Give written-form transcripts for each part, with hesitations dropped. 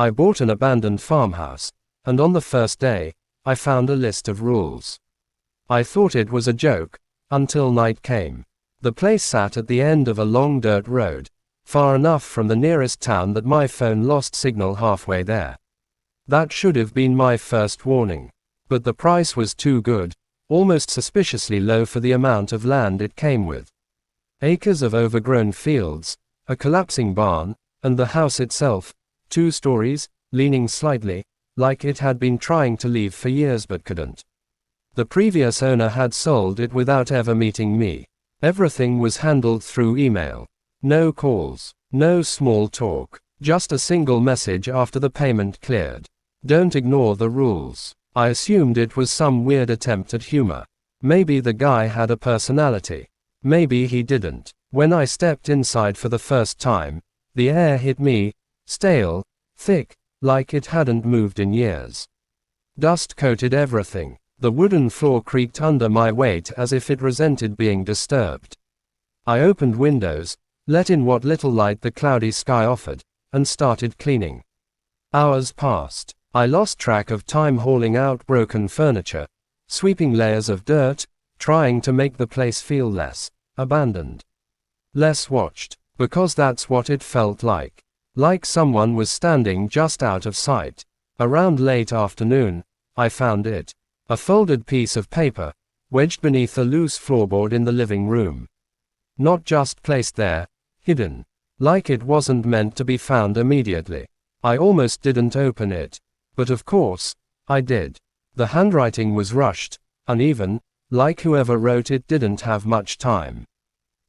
I bought an abandoned farmhouse, and on the first day, I found a list of rules. I thought it was a joke, until night came. The place sat at the end of a long dirt road, far enough from the nearest town that my phone lost signal halfway there. That should have been my first warning. But the price was too good, almost suspiciously low for the amount of land it came with. Acres of overgrown fields, a collapsing barn, and the house itself, 2 stories, leaning slightly, like it had been trying to leave for years but couldn't. The previous owner had sold it without ever meeting me. Everything was handled through email. No calls, no small talk, just a single message after the payment cleared. Don't ignore the rules. I assumed it was some weird attempt at humor. Maybe the guy had a personality. Maybe he didn't. When I stepped inside for the first time, the air hit me, stale, thick, like it hadn't moved in years. Dust coated everything. The wooden floor creaked under my weight as if it resented being disturbed. I opened windows, let in what little light the cloudy sky offered, and started cleaning. Hours passed. I lost track of time hauling out broken furniture, sweeping layers of dirt, trying to make the place feel less abandoned. Less watched, because that's what it felt like. Like someone was standing just out of sight. Around late afternoon, I found it. A folded piece of paper, wedged beneath a loose floorboard in the living room. Not just placed there, hidden. Like it wasn't meant to be found immediately. I almost didn't open it. But of course, I did. The handwriting was rushed, uneven, like whoever wrote it didn't have much time.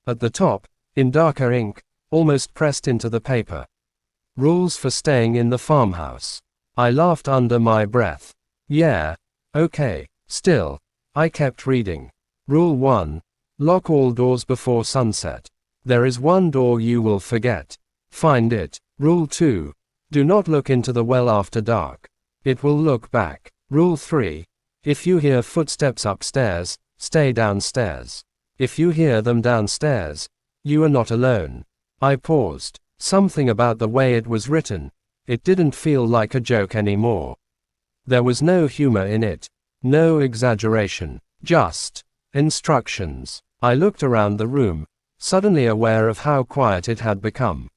At the top, in darker ink, almost pressed into the paper. Rules for staying in the farmhouse. I laughed under my breath. Yeah. Okay. Still, I kept reading. Rule 1. Lock all doors before sunset. There is one door you will forget. Find it. Rule 2. Do not look into the well after dark. It will look back. Rule 3. If you hear footsteps upstairs, stay downstairs. If you hear them downstairs, you are not alone. I paused. Something about the way it was written. It didn't feel like a joke anymore. There was no humor in it. No exaggeration. Just instructions. I looked around the room, suddenly aware of how quiet it had become.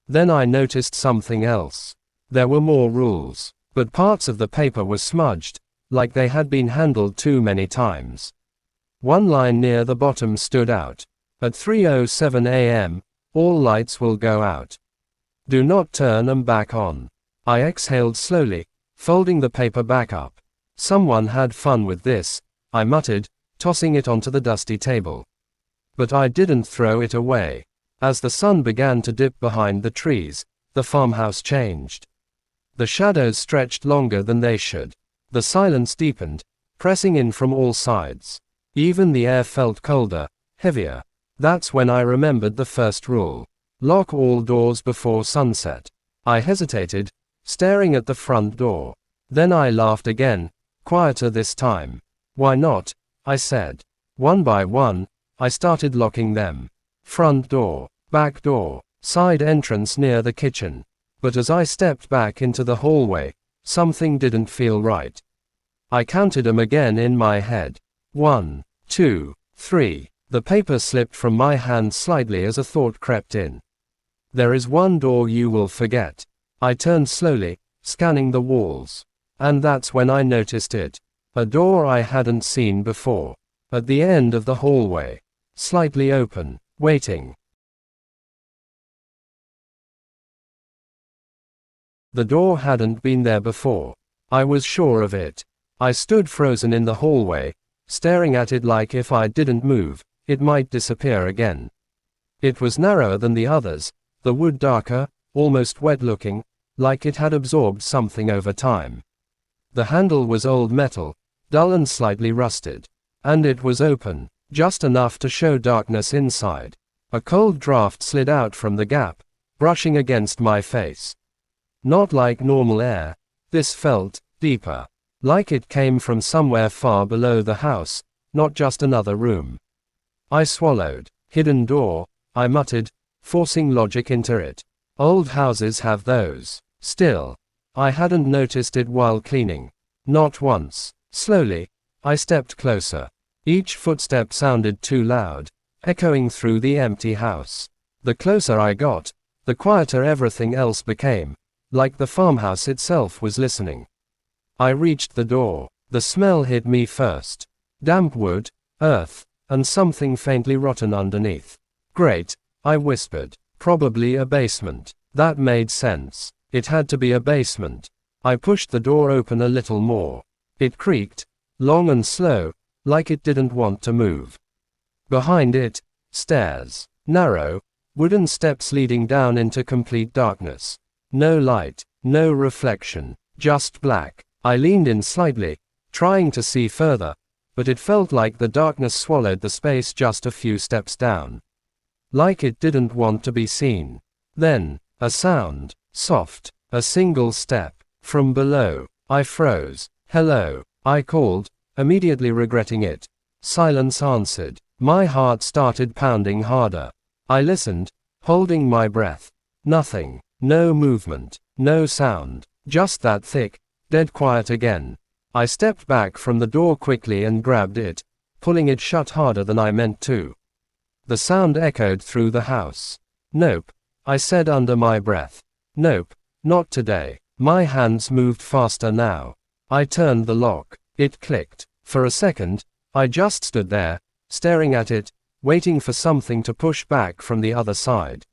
Then I noticed something else. There were more rules, but parts of the paper were smudged, like they had been handled too many times. One line near the bottom stood out. At 3:07 a.m., all lights will go out. Do not turn them back on. I exhaled slowly, folding the paper back up. Someone had fun with this, I muttered, tossing it onto the dusty table. But I didn't throw it away. As the sun began to dip behind the trees, the farmhouse changed. The shadows stretched longer than they should. The silence deepened, pressing in from all sides. Even the air felt colder, heavier. That's when I remembered the first rule. Lock all doors before sunset. I hesitated, staring at the front door. Then I laughed again, quieter this time. Why not? I said. One by one, I started locking them. Front door, back door, side entrance near the kitchen. But as I stepped back into the hallway, something didn't feel right. I counted them again in my head. 1, 2, 3. The paper slipped from my hand slightly as a thought crept in. There is one door you will forget. I turned slowly, scanning the walls. And that's when I noticed it. A door I hadn't seen before. At the end of the hallway. Slightly open, waiting. The door hadn't been there before. I was sure of it. I stood frozen in the hallway, staring at it like if I didn't move, it might disappear again. It was narrower than the others, the wood darker, almost wet-looking, like it had absorbed something over time. The handle was old metal, dull and slightly rusted. And it was open, just enough to show darkness inside. A cold draft slid out from the gap, brushing against my face. Not like normal air, this felt deeper. Like it came from somewhere far below the house, not just another room. I swallowed. Hidden door, I muttered, forcing logic into it. Old houses have those. Still, I hadn't noticed it while cleaning. Not once. Slowly, I stepped closer. Each footstep sounded too loud, echoing through the empty house. The closer I got, the quieter everything else became, like the farmhouse itself was listening. I reached the door. The smell hit me first. Damp wood, earth, and something faintly rotten underneath. Great, I whispered. Probably a basement. That made sense. It had to be a basement. I pushed the door open a little more. It creaked, long and slow, like it didn't want to move. Behind it, stairs. Narrow, wooden steps leading down into complete darkness. No light, no reflection, just black. I leaned in slightly, trying to see further, but it felt like the darkness swallowed the space just a few steps down. Like it didn't want to be seen. Then, a sound, soft, a single step, from below. I froze. Hello, I called, immediately regretting it. Silence answered. My heart started pounding harder. I listened, holding my breath. Nothing. No movement. No sound. Just that thick, dead quiet again. I stepped back from the door quickly and grabbed it, pulling it shut harder than I meant to. The sound echoed through the house. Nope, I said under my breath. Nope, not today. My hands moved faster now. I turned the lock. It clicked. For a second, I just stood there, staring at it, waiting for something to push back from the other side.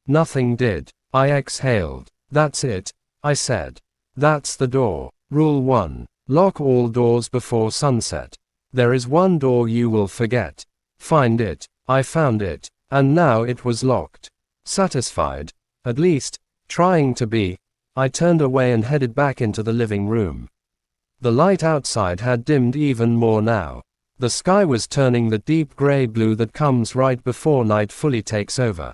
Nothing did. I exhaled. That's it, I said. That's the door. Rule 1. Lock all doors before sunset. There is one door you will forget. Find it. I found it, and now it was locked. Satisfied, at least, trying to be, I turned away and headed back into the living room. The light outside had dimmed even more now. The sky was turning the deep gray blue that comes right before night fully takes over.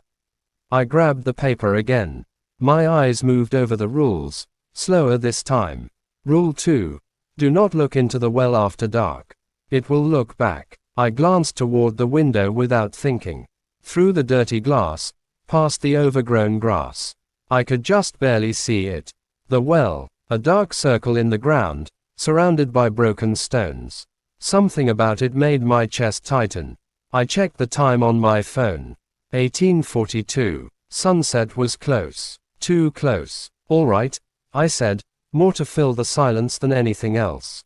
I grabbed the paper again. My eyes moved over the rules, slower this time. Rule 2. Do not look into the well after dark. It will look back. I glanced toward the window without thinking. Through the dirty glass, past the overgrown grass. I could just barely see it. The well, a dark circle in the ground, surrounded by broken stones. Something about it made my chest tighten. I checked the time on my phone. 1842. Sunset was close. Too close. All right, I said, more to fill the silence than anything else.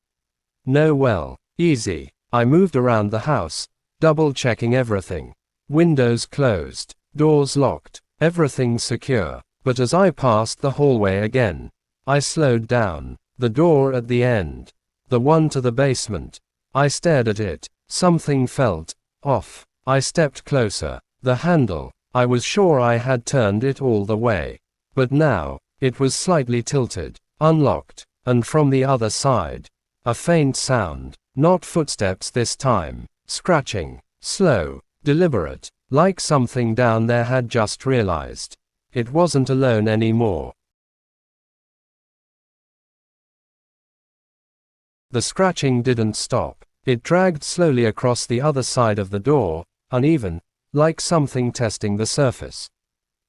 No well. Easy. I moved around the house, double-checking everything. Windows closed. Doors locked. Everything secure. But as I passed the hallway again, I slowed down. The door at the end. The one to the basement. I stared at it. Something felt off. I stepped closer. The handle. I was sure I had turned it all the way. But now, it was slightly tilted. Unlocked. And from the other side, a faint sound. Not footsteps this time. Scratching. Slow. Deliberate. Like something down there had just realized. It wasn't alone anymore. The scratching didn't stop. It dragged slowly across the other side of the door, uneven, like something testing the surface.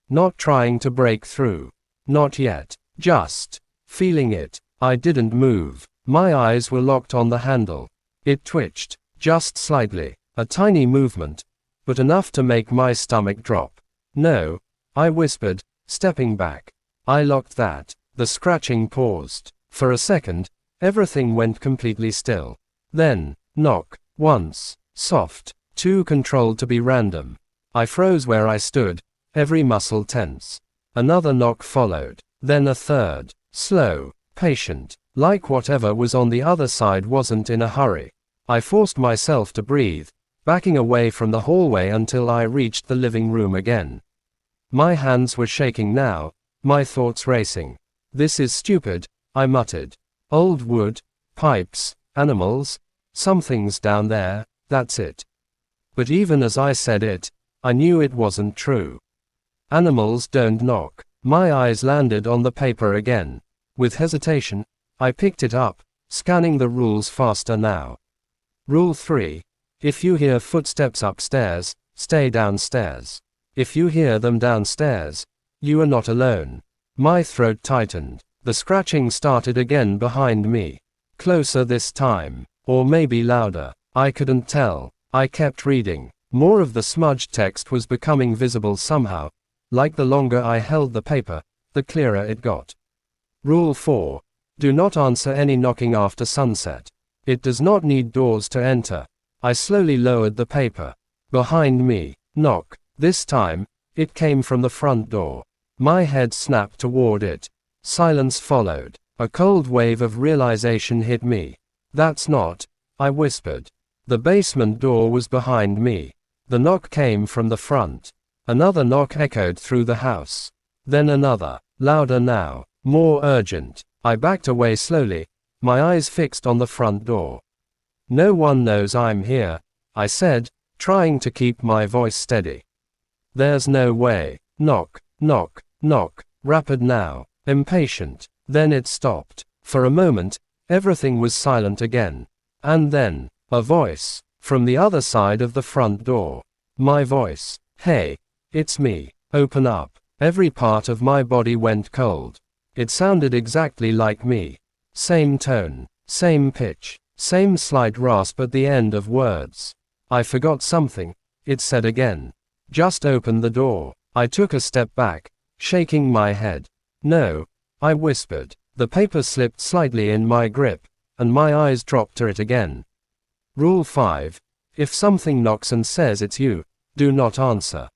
Not trying to break through. Not yet. Just feeling it. I didn't move. My eyes were locked on the handle. It twitched, just slightly. A tiny movement, but enough to make my stomach drop. No, I whispered, stepping back. I locked that. The scratching paused. For a second, everything went completely still. Then, knock. Once. Soft. Too controlled to be random. I froze where I stood, every muscle tense. Another knock followed. Then a third. Slow. Patient. Like whatever was on the other side wasn't in a hurry. I forced myself to breathe, backing away from the hallway until I reached the living room again. My hands were shaking now, my thoughts racing. This is stupid, I muttered. Old wood, pipes, animals, something's down there, that's it. But even as I said it, I knew it wasn't true. Animals don't knock. My eyes landed on the paper again. With hesitation, I picked it up, scanning the rules faster now. Rule 3. If you hear footsteps upstairs, stay downstairs. If you hear them downstairs, you are not alone. My throat tightened. The scratching started again behind me. Closer this time. Or maybe louder. I couldn't tell. I kept reading. More of the smudged text was becoming visible somehow. Like the longer I held the paper, the clearer it got. Rule 4. Do not answer any knocking after sunset. It does not need doors to enter. I slowly lowered the paper. Behind me. Knock. This time, it came from the front door. My head snapped toward it. Silence followed. A cold wave of realization hit me. That's not, I whispered. The basement door was behind me. The knock came from the front. Another knock echoed through the house. Then another, louder now, more urgent. I backed away slowly, my eyes fixed on the front door. No one knows I'm here, I said, trying to keep my voice steady. There's no way. Knock, knock, knock, rapid now, impatient. Then it stopped. For a moment, everything was silent again. And then, a voice, from the other side of the front door. My voice. Hey, it's me. Open up. Every part of my body went cold. It sounded exactly like me. Same tone, same pitch, same slight rasp at the end of words. I forgot something, it said again. Just open the door. I took a step back, shaking my head. No, I whispered. The paper slipped slightly in my grip, and my eyes dropped to it again. Rule 5. If something knocks and says it's you, do not answer.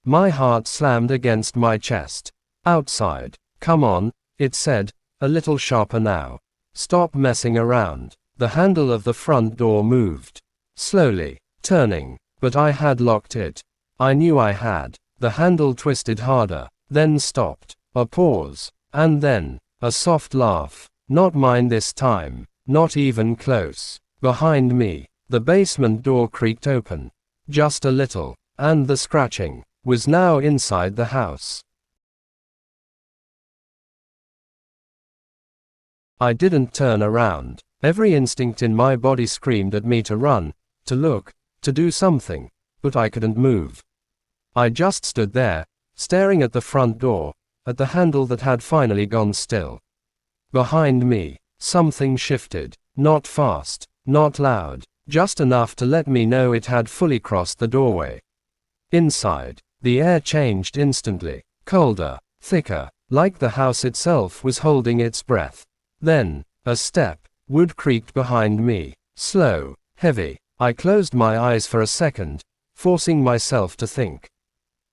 My heart slammed against my chest. Outside. Come on, it said, a little sharper now. Stop messing around. The handle of the front door moved. Slowly, turning, but I had locked it. I knew I had. The handle twisted harder, then stopped. A pause, and then, a soft laugh. Not mine this time, not even close. Behind me, the basement door creaked open. Just a little, and the scratching was now inside the house. I didn't turn around. Every instinct in my body screamed at me to run, to look, to do something, but I couldn't move. I just stood there, staring at the front door, at the handle that had finally gone still. Behind me, something shifted, not fast, not loud, just enough to let me know it had fully crossed the doorway. Inside, the air changed instantly, colder, thicker, like the house itself was holding its breath. Then, a step, wood creaked behind me, slow, heavy. I closed my eyes for a second, forcing myself to think.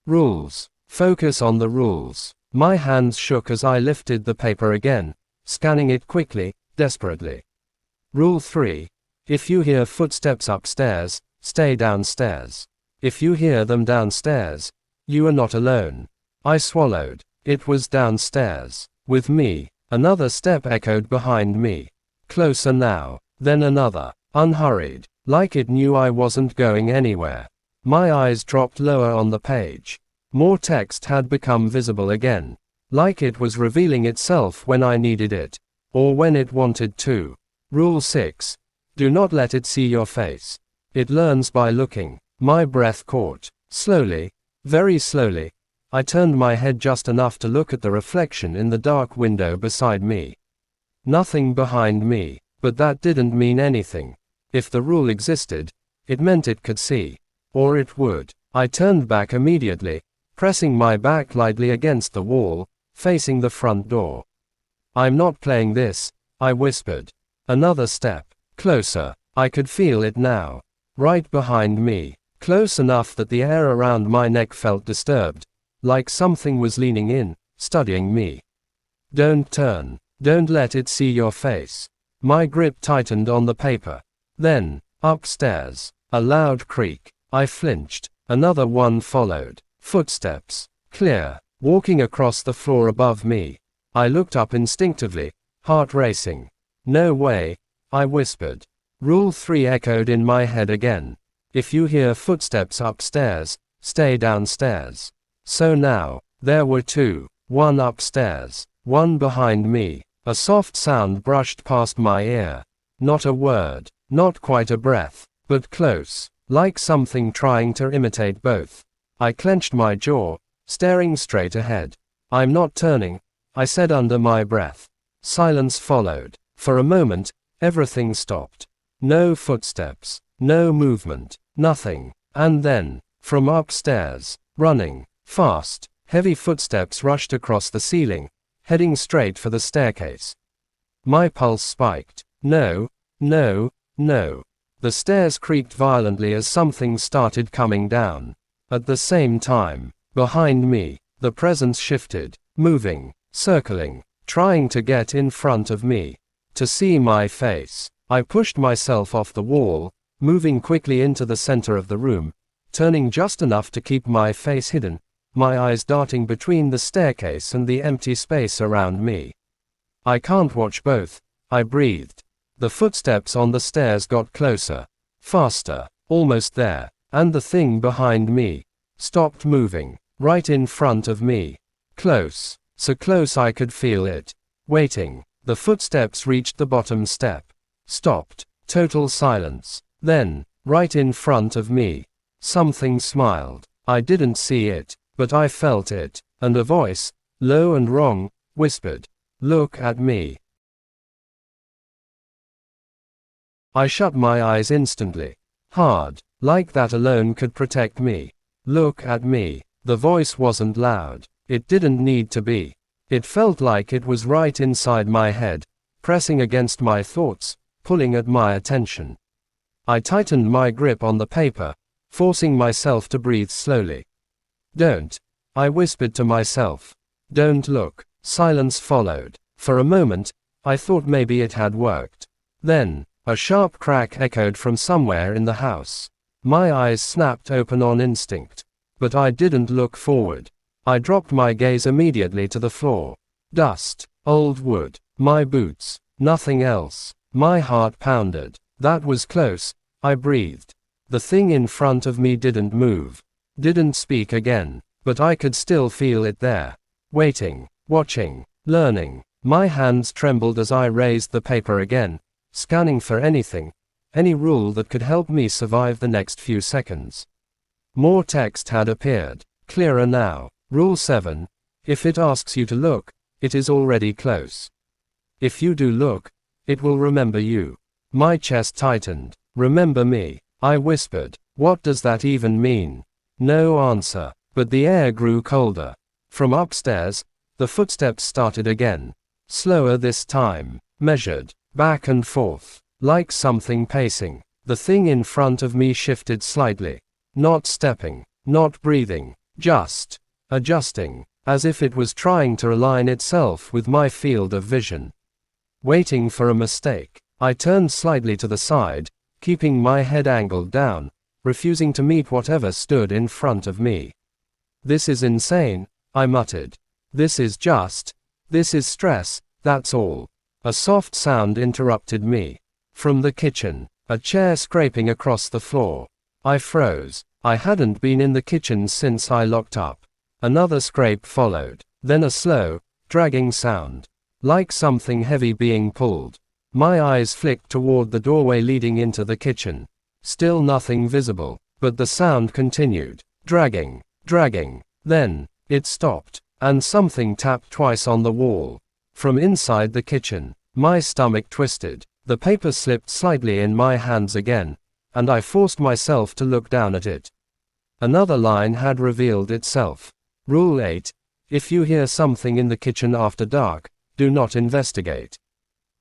Rules. Focus on the rules. My hands shook as I lifted the paper again, scanning it quickly, desperately. Rule 3. If you hear footsteps upstairs, stay downstairs. If you hear them downstairs, you are not alone. I swallowed. It was downstairs. With me. Another step echoed behind me. Closer now. Then another. Unhurried. Like it knew I wasn't going anywhere. My eyes dropped lower on the page. More text had become visible again. Like it was revealing itself when I needed it. Or when it wanted to. Rule 6. Do not let it see your face. It learns by looking. My breath caught. Slowly, very slowly, I turned my head just enough to look at the reflection in the dark window beside me. Nothing behind me, but that didn't mean anything. If the rule existed, it meant it could see. Or it would. I turned back immediately, pressing my back lightly against the wall, facing the front door. I'm not playing this, I whispered. Another step. Closer. I could feel it now. Right behind me. Close enough that the air around my neck felt disturbed, like something was leaning in, studying me. Don't turn. Don't let it see your face. My grip tightened on the paper. Then, upstairs, a loud creak. I flinched. Another one followed. Footsteps. Clear. Walking across the floor above me. I looked up instinctively, heart racing. No way, I whispered. Rule 3 echoed in my head again. If you hear footsteps upstairs, stay downstairs. So now, there were two. One upstairs, one behind me. A soft sound brushed past my ear. Not a word, not quite a breath, but close, like something trying to imitate both. I clenched my jaw, staring straight ahead. I'm not turning, I said under my breath. Silence followed. For a moment, everything stopped. No footsteps, no movement, nothing. And then, from upstairs, running, fast, heavy footsteps rushed across the ceiling, heading straight for the staircase. My pulse spiked. No, no, no. The stairs creaked violently as something started coming down. At the same time, behind me, the presence shifted, moving, circling, trying to get in front of me, to see my face. I pushed myself off the wall, moving quickly into the center of the room, turning just enough to keep my face hidden, my eyes darting between the staircase and the empty space around me. I can't watch both, I breathed. The footsteps on the stairs got closer, faster, almost there, and the thing behind me stopped moving, right in front of me. Close, so close I could feel it. Waiting. The footsteps reached the bottom step. Stopped. Total silence. Then, right in front of me, something smiled. I didn't see it, but I felt it, and a voice, low and wrong, whispered, "Look at me." I shut my eyes instantly. Hard, like that alone could protect me. Look at me. The voice wasn't loud. It didn't need to be. It felt like it was right inside my head, pressing against my thoughts, pulling at my attention. I tightened my grip on the paper, forcing myself to breathe slowly. "Don't," I whispered to myself. "Don't look." Silence followed. For a moment, I thought maybe it had worked. Then, a sharp crack echoed from somewhere in the house. My eyes snapped open on instinct. But I didn't look forward. I dropped my gaze immediately to the floor. Dust, old wood, my boots, nothing else. My heart pounded. That was close, I breathed. The thing in front of me didn't move, didn't speak again, but I could still feel it there. Waiting, watching, learning. My hands trembled as I raised the paper again, scanning for anything, any rule that could help me survive the next few seconds. More text had appeared, clearer now. Rule 7. If it asks you to look, it is already close. If you do look, it will remember you. My chest tightened. Remember me, I whispered. What does that even mean? No answer, but the air grew colder. From upstairs, the footsteps started again. Slower this time, measured, back and forth, like something pacing. The thing in front of me shifted slightly. Not stepping, not breathing, just adjusting, as if it was trying to align itself with my field of vision. Waiting for a mistake, I turned slightly to the side, keeping my head angled down, refusing to meet whatever stood in front of me. "This is insane," I muttered. This is stress, that's all." A soft sound interrupted me. From the kitchen, a chair scraping across the floor. I froze. I hadn't been in the kitchen since I locked up. Another scrape followed, then a slow, dragging sound, like something heavy being pulled. My eyes flicked toward the doorway leading into the kitchen. Still nothing visible, but the sound continued, dragging, dragging. Then, it stopped, and something tapped twice on the wall. From inside the kitchen, my stomach twisted. The paper slipped slightly in my hands again, and I forced myself to look down at it. Another line had revealed itself. Rule 8. If you hear something in the kitchen after dark, do not investigate.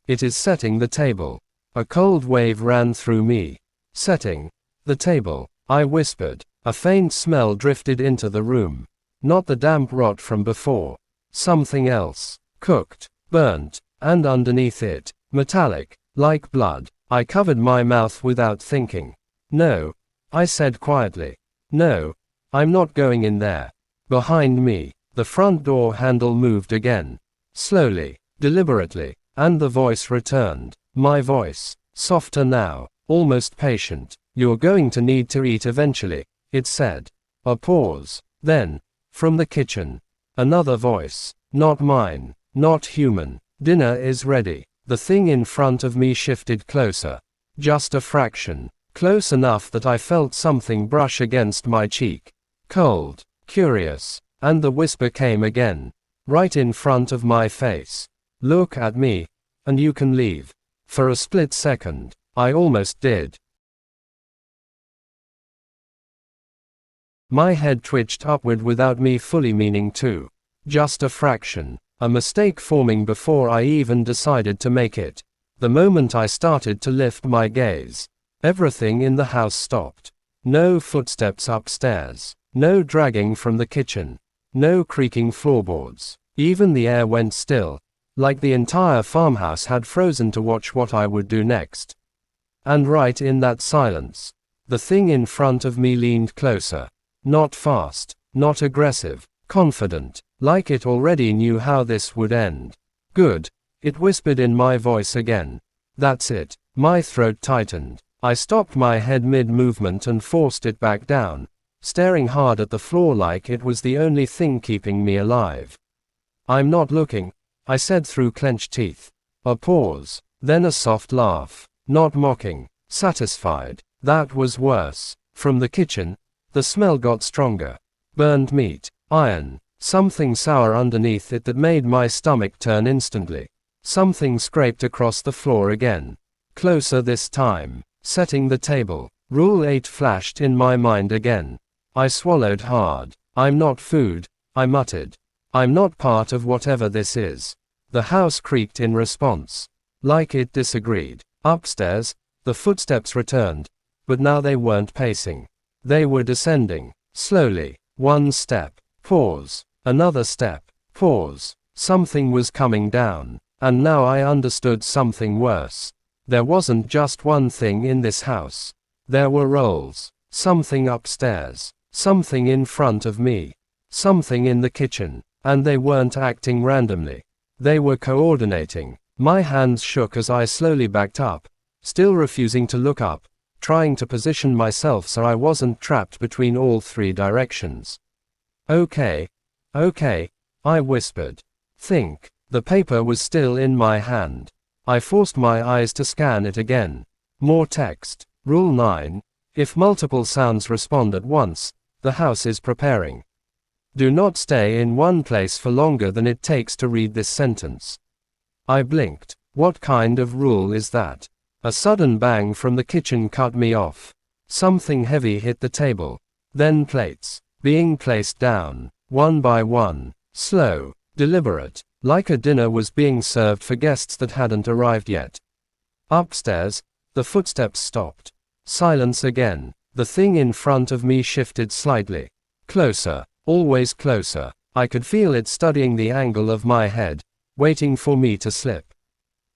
It is setting the table. A cold wave ran through me. Setting the table, I whispered. A faint smell drifted into the room. Not the damp rot from before. Something else. Cooked, burnt, and underneath it, metallic, like blood. I covered my mouth without thinking. "No," I said quietly. "No, I'm not going in there." Behind me, the front door handle moved again. Slowly, deliberately, and the voice returned. My voice, softer now, almost patient. "You're going to need to eat eventually," it said. A pause. Then, from the kitchen, another voice. Not mine, not human. "Dinner is ready." The thing in front of me shifted closer. Just a fraction. Close enough that I felt something brush against my cheek. Cold, curious, and the whisper came again. right in front of my face. Look at me, and you can leave. For a split second, I almost did. My head twitched upward without me fully meaning to. Just a fraction. A mistake forming before I even decided to make it. The moment I started to lift my gaze, everything in the house stopped. No footsteps upstairs. No dragging from the kitchen. No creaking floorboards. Even the air went still, like the entire farmhouse had frozen to watch what I would do next. And right in that silence, the thing in front of me leaned closer. Not fast, not aggressive, confident, like it already knew how this would end. Good, it whispered in my voice again. That's it. My throat tightened. I stopped my head mid-movement and forced it back down, staring hard at the floor like it was the only thing keeping me alive. I'm not looking, I said through clenched teeth. A pause, then a soft laugh. Not mocking, satisfied. That was worse. From the kitchen, the smell got stronger. Burned meat, iron, something sour underneath it that made my stomach turn instantly. Something scraped across the floor again. Closer this time. Setting the table. Rule 8 flashed in my mind again. I swallowed hard. I'm not food, I muttered. I'm not part of whatever this is. The house creaked in response. Like it disagreed. Upstairs, the footsteps returned, but now they weren't pacing. They were descending. Slowly. One step. Pause. Another step. Pause. Something was coming down. And now I understood something worse. There wasn't just one thing in this house. There were roles. Something upstairs. Something in front of me. Something in the kitchen. And they weren't acting randomly. They were coordinating. My hands shook as I slowly backed up, still refusing to look up, trying to position myself so I wasn't trapped between all three directions. Okay, I whispered. Think. The paper was still in my hand. I forced my eyes to scan it again. More text. Rule 9. If multiple sounds respond at once, the house is preparing. Do not stay in one place for longer than it takes to read this sentence. I blinked. What kind of rule is that? A sudden bang from the kitchen cut me off. Something heavy hit the table. Then plates, being placed down, one by one. Slow, deliberate, like a dinner was being served for guests that hadn't arrived yet. Upstairs, the footsteps stopped. Silence again. The thing in front of me shifted slightly. Closer, always closer. I could feel it studying the angle of my head, waiting for me to slip.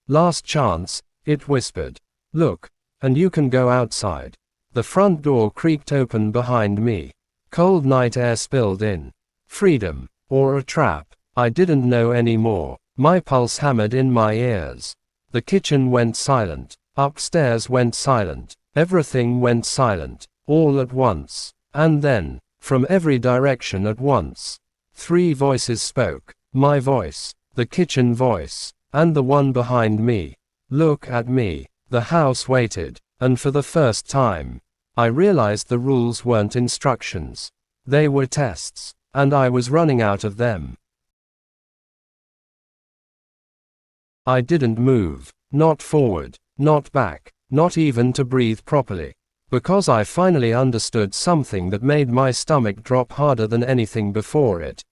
Last chance, it whispered. Look, and you can go outside. The front door creaked open behind me. Cold night air spilled in. Freedom, or a trap, I didn't know anymore. My pulse hammered in my ears. The kitchen went silent. Upstairs went silent. Everything went silent, all at once. And then, from every direction at once, three voices spoke. My voice, the kitchen voice, and the one behind me. Look at me. The house waited, and for the first time, I realized the rules weren't instructions. They were tests, and I was running out of them. I didn't move, not forward, not back, not even to breathe properly, because I finally understood something that made my stomach drop harder than anything before it.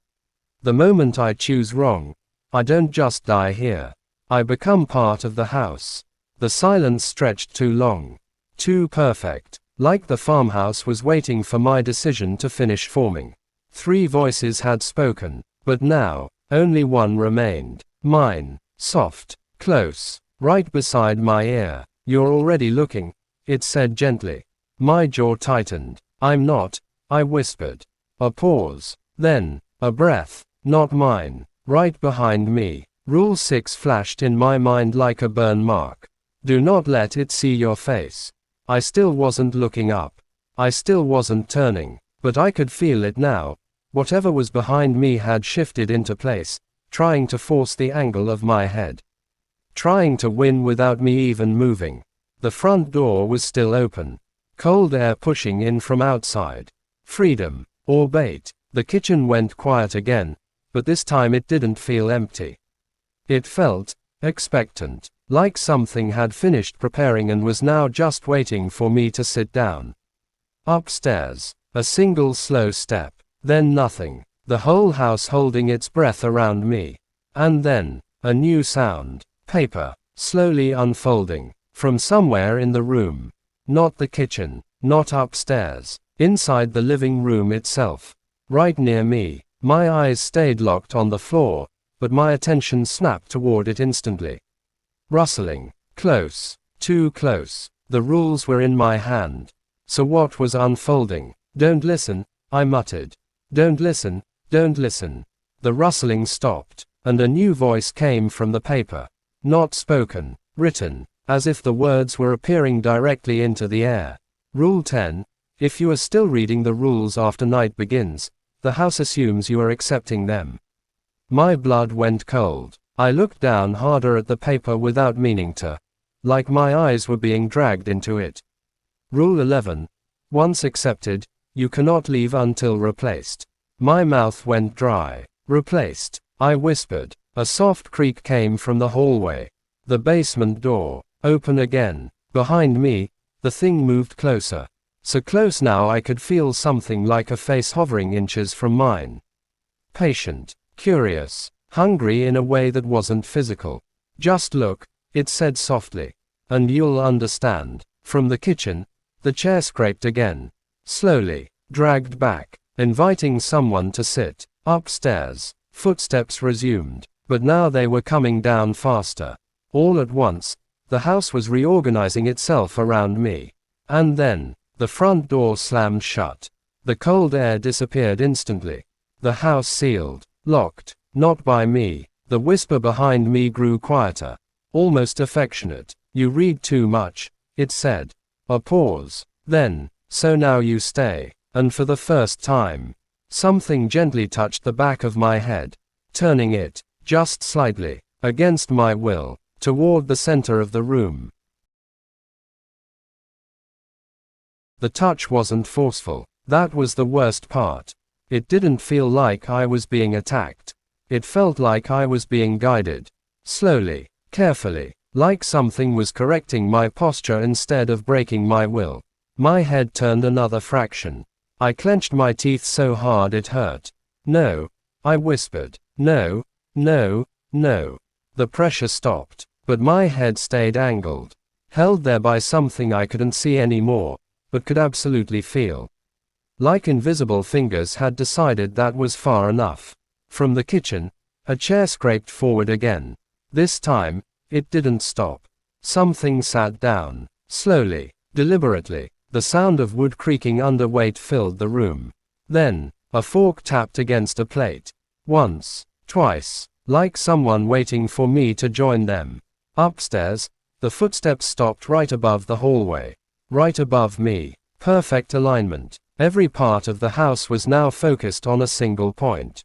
The moment I choose wrong, I don't just die here. I become part of the house. The silence stretched too long. Too perfect. Like the farmhouse was waiting for my decision to finish forming. Three voices had spoken, but now, only one remained. Mine. Soft. Close. Right beside my ear. You're already looking, it said gently. My jaw tightened. I'm not, I whispered. A pause. Then, a breath. Not mine. Right behind me. Rule 6 flashed in my mind like a burn mark. Do not let it see your face. I still wasn't looking up. I still wasn't turning, but I could feel it now. Whatever was behind me had shifted into place, trying to force the angle of my head. Trying to win without me even moving. The front door was still open. Cold air pushing in from outside. Freedom, or bait. The kitchen went quiet again, but this time it didn't feel empty. It felt expectant, like something had finished preparing and was now just waiting for me to sit down. Upstairs, a single slow step, then nothing, the whole house holding its breath around me. And then, a new sound, paper, slowly unfolding, from somewhere in the room. Not the kitchen, not upstairs, inside the living room itself. Right near me. My eyes stayed locked on the floor, but my attention snapped toward it instantly. Rustling. Close. Too close. The rules were in my hand. So what was unfolding? Don't listen, I muttered. Don't listen, don't listen. The rustling stopped, and a new voice came from the paper. Not spoken, written, as if the words were appearing directly into the air. Rule 10. If you are still reading the rules after night begins, the house assumes you are accepting them. My blood went cold. I looked down harder at the paper without meaning to. Like my eyes were being dragged into it. Rule 11. Once accepted, you cannot leave until replaced. My mouth went dry. Replaced, I whispered. A soft creak came from the hallway. The basement door. Open again. Behind me, the thing moved closer. So close now I could feel something like a face hovering inches from mine. Patient, curious, hungry in a way that wasn't physical. Just look, it said softly. And you'll understand. From the kitchen, the chair scraped again. Slowly, dragged back, inviting someone to sit. Upstairs, footsteps resumed, but now they were coming down faster. All at once, the house was reorganizing itself around me. And then, the front door slammed shut. The cold air disappeared instantly. The house sealed, locked, not by me. The whisper behind me grew quieter, almost affectionate. You read too much, it said. A pause. Then, so now you stay. And for the first time, something gently touched the back of my head, turning it, just slightly, against my will, toward the center of the room. The touch wasn't forceful. That was the worst part. It didn't feel like I was being attacked. It felt like I was being guided. Slowly, carefully, like something was correcting my posture instead of breaking my will. My head turned another fraction. I clenched my teeth so hard it hurt. No, I whispered. No, no, no. The pressure stopped, but my head stayed angled, held there by something I couldn't see anymore, but could absolutely feel. Like invisible fingers had decided that was far enough. From the kitchen, a chair scraped forward again. This time, it didn't stop. Something sat down, slowly, deliberately. The sound of wood creaking under weight filled the room. Then, a fork tapped against a plate. Once, twice, like someone waiting for me to join them. Upstairs, the footsteps stopped right above the hallway. Right above me. Perfect alignment. Every part of the house was now focused on a single point.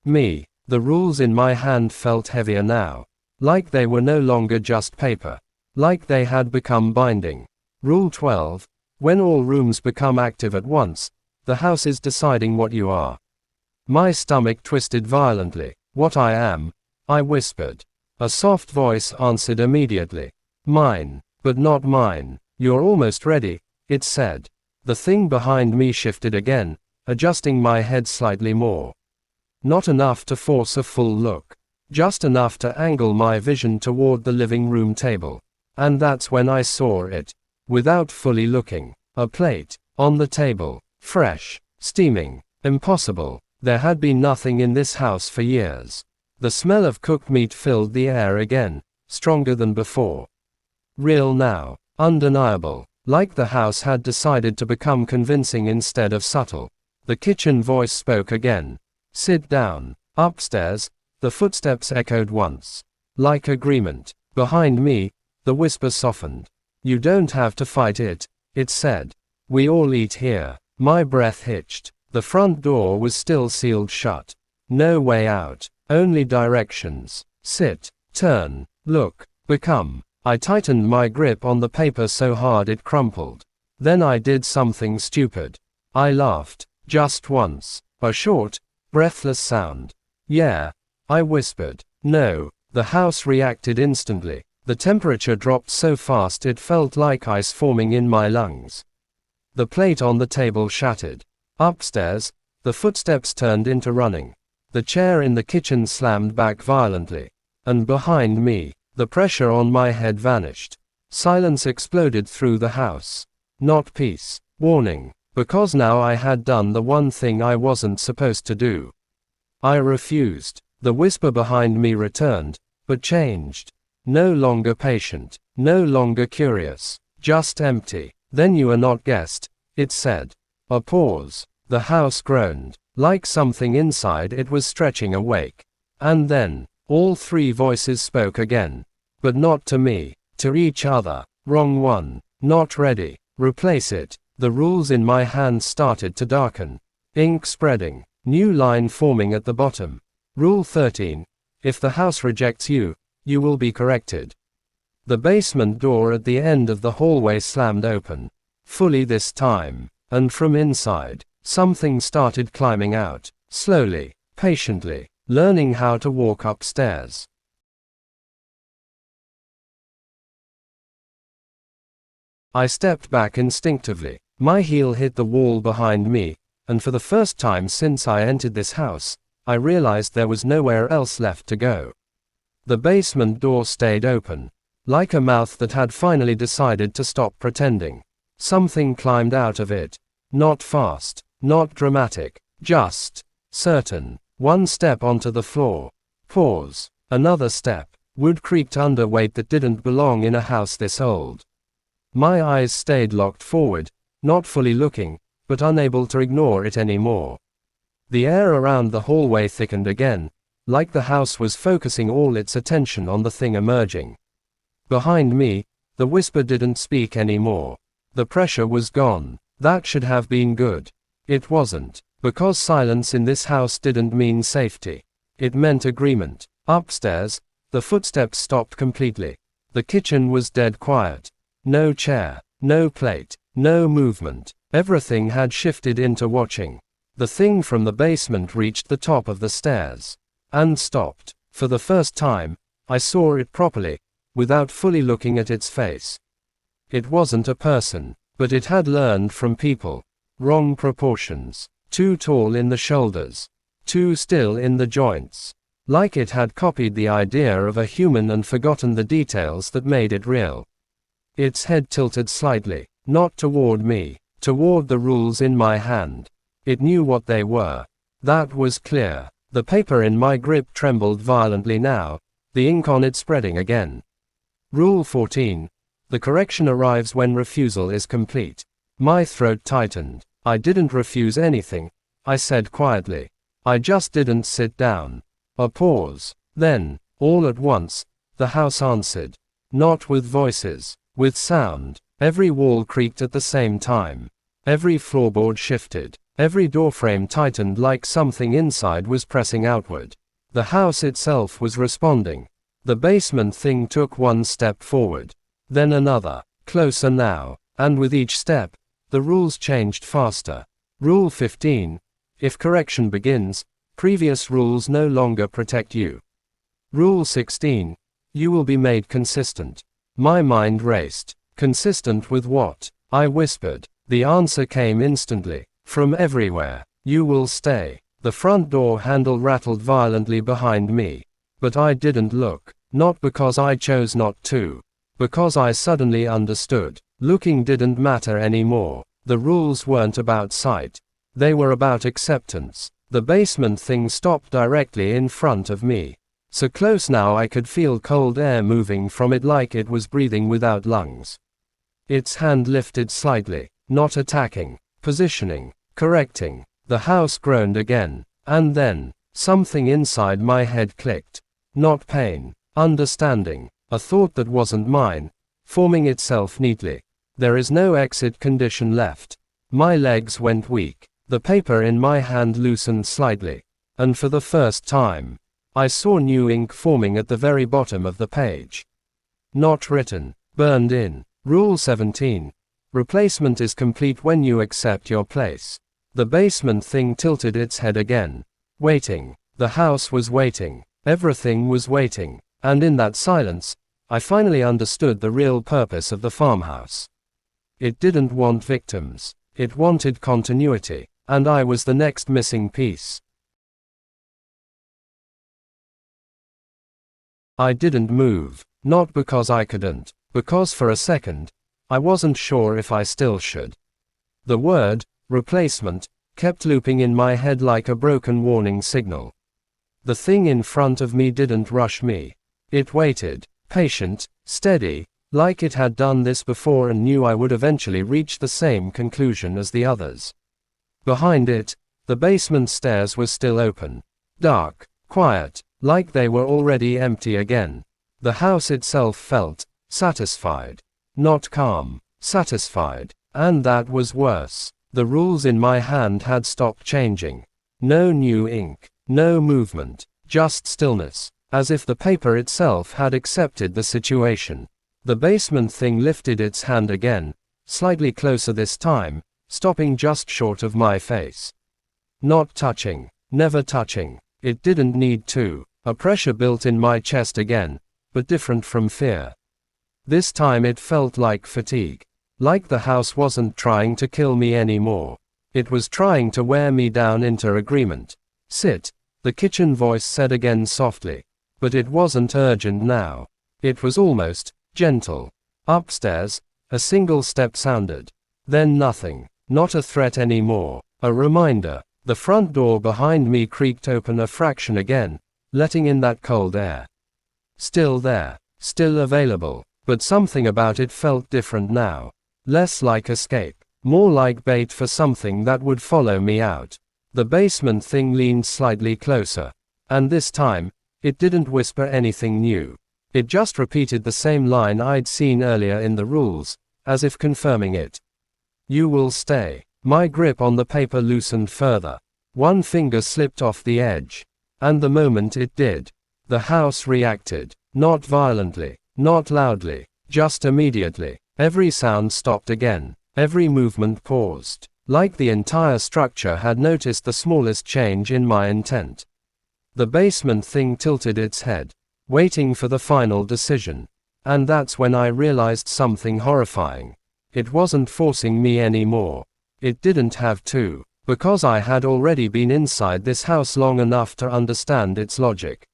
Me. The rules in my hand felt heavier now. Like they were no longer just paper. Like they had become binding. Rule 12. When all rooms become active at once, the house is deciding what you are. My stomach twisted violently. What I am, I whispered. A soft voice answered immediately. Mine, but not mine. You're almost ready, it said. The thing behind me shifted again, adjusting my head slightly more. Not enough to force a full look. Just enough to angle my vision toward the living room table. And that's when I saw it. Without fully looking. A plate. On the table. Fresh. Steaming. Impossible. There had been nothing in this house for years. The smell of cooked meat filled the air again. Stronger than before. Real now. Undeniable. Like the house had decided to become convincing instead of subtle. The kitchen voice spoke again. Sit down. Upstairs, the footsteps echoed once. Like agreement. Behind me, the whisper softened. You don't have to fight it, it said. We all eat here. My breath hitched. The front door was still sealed shut. No way out. Only directions. Sit. Turn. Look. Become. I tightened my grip on the paper so hard it crumpled. Then I did something stupid. I laughed. Just once. A short, breathless sound. Yeah, I whispered. No. The house reacted instantly. The temperature dropped so fast it felt like ice forming in my lungs. The plate on the table shattered. Upstairs, the footsteps turned into running. The chair in the kitchen slammed back violently. And behind me, the pressure on my head vanished. Silence exploded through the house. Not peace. Warning. Because now I had done the one thing I wasn't supposed to do. I refused. The whisper behind me returned, but changed. No longer patient. No longer curious. Just empty. Then you are not guest, it said. A pause. The house groaned. Like something inside it was stretching awake. And then, all three voices spoke again. But not to me. To each other. Wrong one. Not ready. Replace it. The rules in my hand started to darken. Ink spreading. New line forming at the bottom. Rule 13. If the house rejects you, you will be corrected. The basement door at the end of the hallway slammed open. Fully this time. And from inside, something started climbing out. Slowly. Patiently. Learning how to walk upstairs. I stepped back instinctively. My heel hit the wall behind me, and for the first time since I entered this house, I realized there was nowhere else left to go. The basement door stayed open, like a mouth that had finally decided to stop pretending. Something climbed out of it. Not fast, not dramatic, just certain. One step onto the floor. Pause. Another step. Wood creaked under weight that didn't belong in a house this old. My eyes stayed locked forward, not fully looking, but unable to ignore it anymore. The air around the hallway thickened again, like the house was focusing all its attention on the thing emerging. Behind me, the whisper didn't speak anymore. The pressure was gone. That should have been good. It wasn't, because silence in this house didn't mean safety. It meant agreement. Upstairs, the footsteps stopped completely. The kitchen was dead quiet. No chair, no plate, no movement. Everything had shifted into watching. The thing from the basement reached the top of the stairs. And stopped. For the first time, I saw it properly, without fully looking at its face. It wasn't a person, but it had learned from people. Wrong proportions. Too tall in the shoulders. Too still in the joints. Like it had copied the idea of a human and forgotten the details that made it real. Its head tilted slightly, not toward me, toward the rules in my hand. It knew what they were. That was clear. The paper in my grip trembled violently now, the ink on it spreading again. Rule 14. The correction arrives when refusal is complete. My throat tightened. I didn't refuse anything, I said quietly. I just didn't sit down. A pause. Then, all at once, the house answered. Not with voices, with sound. Every wall creaked at the same time. Every floorboard shifted. Every doorframe tightened like something inside was pressing outward. The house itself was responding. The basement thing took one step forward. Then another. Closer now. And with each step, the rules changed faster. Rule 15. If correction begins, previous rules no longer protect you. Rule 16. You will be made consistent. My mind raced. Consistent with what? I whispered. The answer came instantly. From everywhere. You will stay. The front door handle rattled violently behind me. But I didn't look. Not because I chose not to. Because I suddenly understood. Looking didn't matter anymore. The rules weren't about sight. They were about acceptance. The basement thing stopped directly in front of me. So close now I could feel cold air moving from it like it was breathing without lungs. Its hand lifted slightly. Not attacking. Positioning. Correcting. The house groaned again. And then, something inside my head clicked. Not pain. Understanding. A thought that wasn't mine. Forming itself neatly. There is no exit condition left. My legs went weak. The paper in my hand loosened slightly. And for the first time, I saw new ink forming at the very bottom of the page. Not written. Burned in. Rule 17. Replacement is complete when you accept your place. The basement thing tilted its head again. Waiting. The house was waiting. Everything was waiting. And in that silence, I finally understood the real purpose of the farmhouse. It didn't want victims. It wanted continuity. And I was the next missing piece. I didn't move. Not because I couldn't. Because for a second, I wasn't sure if I still should. The word, replacement, kept looping in my head like a broken warning signal. The thing in front of me didn't rush me. It waited, patient, steady, like it had done this before and knew I would eventually reach the same conclusion as the others. Behind it, the basement stairs were still open. Dark, quiet, like they were already empty again. The house itself felt satisfied. Not calm, satisfied. And that was worse. The rules in my hand had stopped changing. No new ink, no movement, just stillness, as if the paper itself had accepted the situation. The basement thing lifted its hand again, slightly closer this time, stopping just short of my face. Not touching, never touching. It didn't need to. A pressure built in my chest again, but different from fear. This time it felt like fatigue. Like the house wasn't trying to kill me anymore. It was trying to wear me down into agreement. Sit, the kitchen voice said again softly. But it wasn't urgent now. It was almost gentle. Upstairs, a single step sounded. Then nothing. Not a threat anymore. A reminder. The front door behind me creaked open a fraction again, letting in that cold air. Still there. Still available. But something about it felt different now. Less like escape. More like bait for something that would follow me out. The basement thing leaned slightly closer. And this time, it didn't whisper anything new. It just repeated the same line I'd seen earlier in the rules, as if confirming it. You will stay. My grip on the paper loosened further. One finger slipped off the edge. And the moment it did, the house reacted. Not violently, not loudly, just immediately. Every sound stopped again. Every movement paused. Like the entire structure had noticed the smallest change in my intent. The basement thing tilted its head, waiting for the final decision. And that's when I realized something horrifying. It wasn't forcing me anymore. It didn't have to, because I had already been inside this house long enough to understand its logic.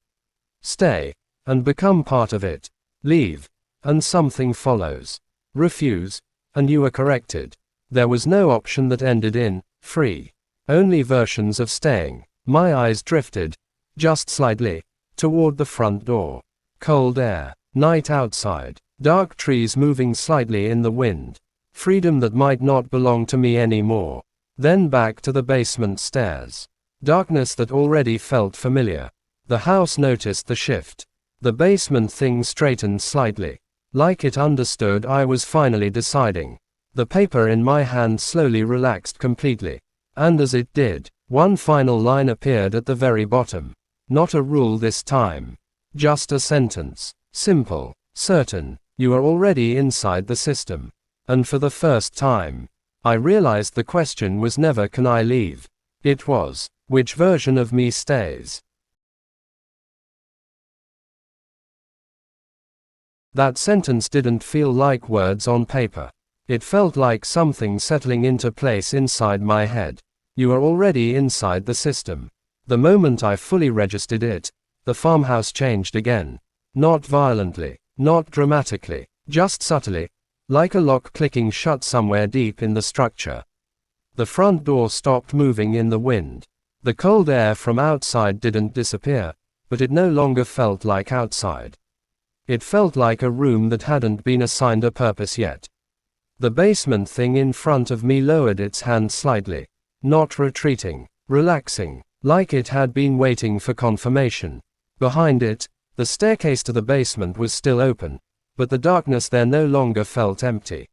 Stay, and become part of it. Leave, and something follows. Refuse, and you are corrected. There was no option that ended in free. Only versions of staying. My eyes drifted, just slightly, toward the front door. Cold air, night outside, dark trees moving slightly in the wind. Freedom that might not belong to me anymore. Then back to the basement stairs. Darkness that already felt familiar. The house noticed the shift. The basement thing straightened slightly. Like it understood I was finally deciding. The paper in my hand slowly relaxed completely. And as it did, one final line appeared at the very bottom. Not a rule this time. Just a sentence. Simple, certain. You are already inside the system. And for the first time, I realized the question was never can I leave. It was, which version of me stays? That sentence didn't feel like words on paper. It felt like something settling into place inside my head. You are already inside the system. The moment I fully registered it, the farmhouse changed again. Not violently, not dramatically, just subtly, like a lock clicking shut somewhere deep in the structure. The front door stopped moving in the wind. The cold air from outside didn't disappear, but it no longer felt like outside. It felt like a room that hadn't been assigned a purpose yet. The basement thing in front of me lowered its hand slightly. Not retreating, relaxing, like it had been waiting for confirmation. Behind it, the staircase to the basement was still open, but the darkness there no longer felt empty.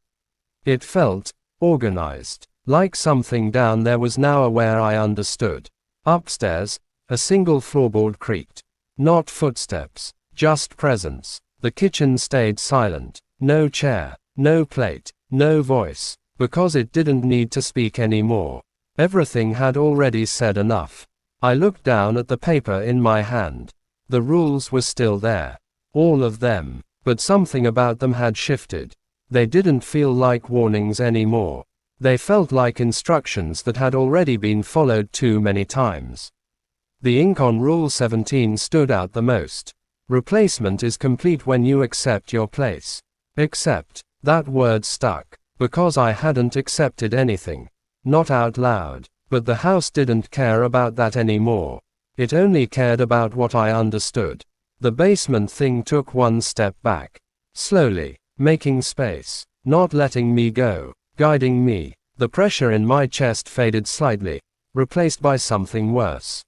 It felt organized, like something down there was now aware I understood. Upstairs, a single floorboard creaked. Not footsteps, just presence. The kitchen stayed silent. No chair, no plate, no voice, because it didn't need to speak anymore. Everything had already said enough. I looked down at the paper in my hand. The rules were still there. All of them. But something about them had shifted. They didn't feel like warnings anymore. They felt like instructions that had already been followed too many times. The ink on Rule 17 stood out the most. Replacement is complete when you accept your place. Accept. That word stuck. Because I hadn't accepted anything. Not out loud. But the house didn't care about that anymore. It only cared about what I understood. The basement thing took one step back. Slowly. Making space. Not letting me go. Guiding me. The pressure in my chest faded slightly. Replaced by something worse.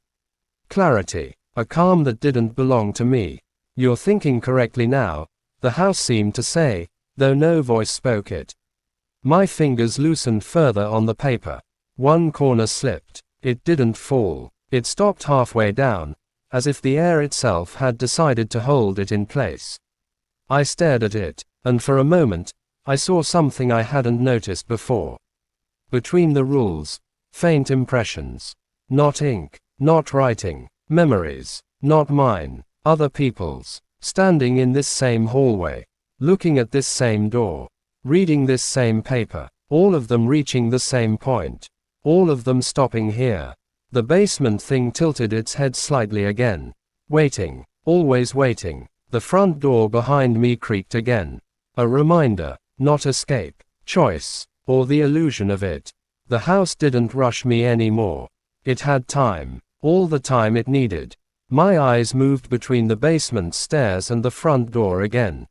Clarity. A calm that didn't belong to me. You're thinking correctly now, the house seemed to say, though no voice spoke it. My fingers loosened further on the paper. One corner slipped. It didn't fall. It stopped halfway down, as if the air itself had decided to hold it in place. I stared at it, and for a moment, I saw something I hadn't noticed before. Between the rules, faint impressions. Not ink, not writing, memories, not mine, other people's, standing in this same hallway, looking at this same door, reading this same paper, all of them reaching the same point, all of them stopping here. The basement thing tilted its head slightly again. Waiting, always waiting. The front door behind me creaked again. A reminder, not escape, choice, or the illusion of it. The house didn't rush me anymore. It had time, all the time it needed. My eyes moved between the basement stairs and the front door again.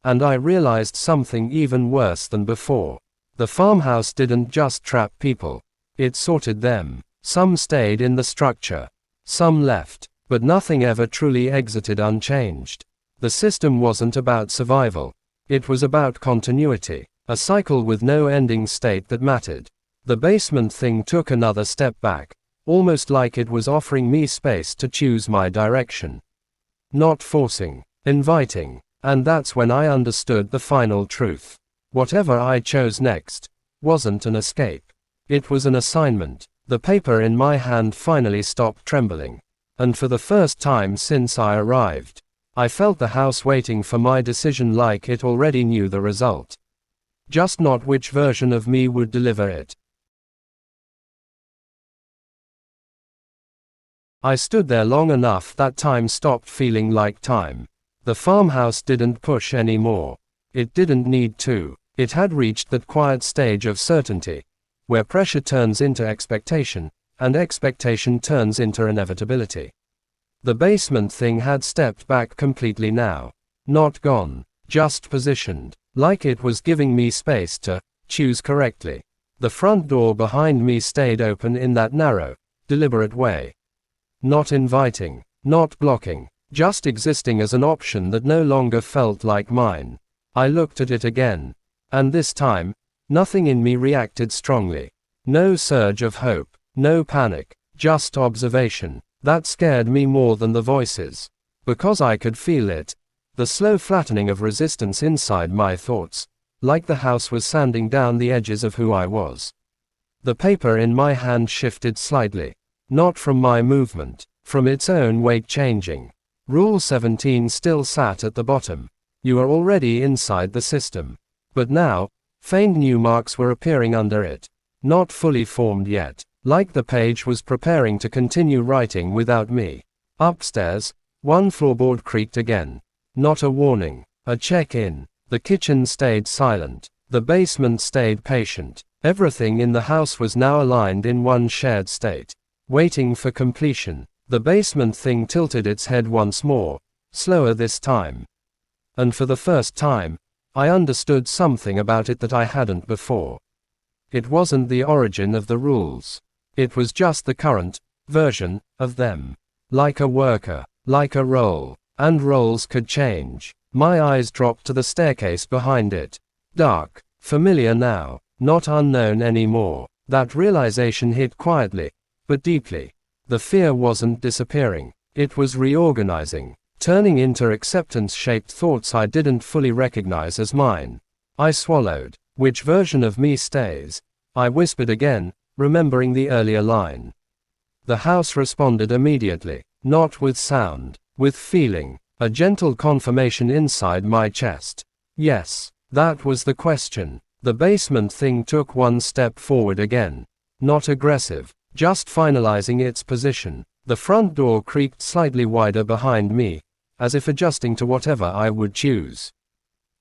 And I realized something even worse than before. The farmhouse didn't just trap people. It sorted them. Some stayed in the structure. Some left. But nothing ever truly exited unchanged. The system wasn't about survival. It was about continuity. A cycle with no ending state that mattered. The basement thing took another step back. Almost like it was offering me space to choose my direction. Not forcing. Inviting. And that's when I understood the final truth. Whatever I chose next wasn't an escape. It was an assignment. The paper in my hand finally stopped trembling. And for the first time since I arrived, I felt the house waiting for my decision like it already knew the result. Just not which version of me would deliver it. I stood there long enough that time stopped feeling like time. The farmhouse didn't push anymore. It didn't need to. It had reached that quiet stage of certainty, where pressure turns into expectation, and expectation turns into inevitability. The basement thing had stepped back completely now. Not gone, just positioned, like it was giving me space to choose correctly. The front door behind me stayed open in that narrow, deliberate way. Not inviting, not blocking, just existing as an option that no longer felt like mine. I looked at it again. And this time, nothing in me reacted strongly. No surge of hope, no panic, just observation. That scared me more than the voices. Because I could feel it. The slow flattening of resistance inside my thoughts. Like the house was sanding down the edges of who I was. The paper in my hand shifted slightly. Not from my movement, from its own weight changing. Rule 17 still sat at the bottom. You are already inside the system. But now, faint new marks were appearing under it. Not fully formed yet. Like the page was preparing to continue writing without me. Upstairs, one floorboard creaked again. Not a warning, a check-in. The kitchen stayed silent. The basement stayed patient. Everything in the house was now aligned in one shared state. Waiting for completion. The basement thing tilted its head once more, slower this time. And for the first time, I understood something about it that I hadn't before. It wasn't the origin of the rules. It was just the current version of them. Like a worker, like a role. And roles could change. My eyes dropped to the staircase behind it. Dark, familiar now, not unknown anymore. That realization hit quietly, but deeply. The fear wasn't disappearing. It was reorganizing, turning into acceptance-shaped thoughts I didn't fully recognize as mine. I swallowed. Which version of me stays? I whispered again, remembering the earlier line. The house responded immediately, not with sound, with feeling, a gentle confirmation inside my chest. Yes, that was the question. The basement thing took one step forward again. Not aggressive, just finalizing its position. The front door creaked slightly wider behind me, as if adjusting to whatever I would choose.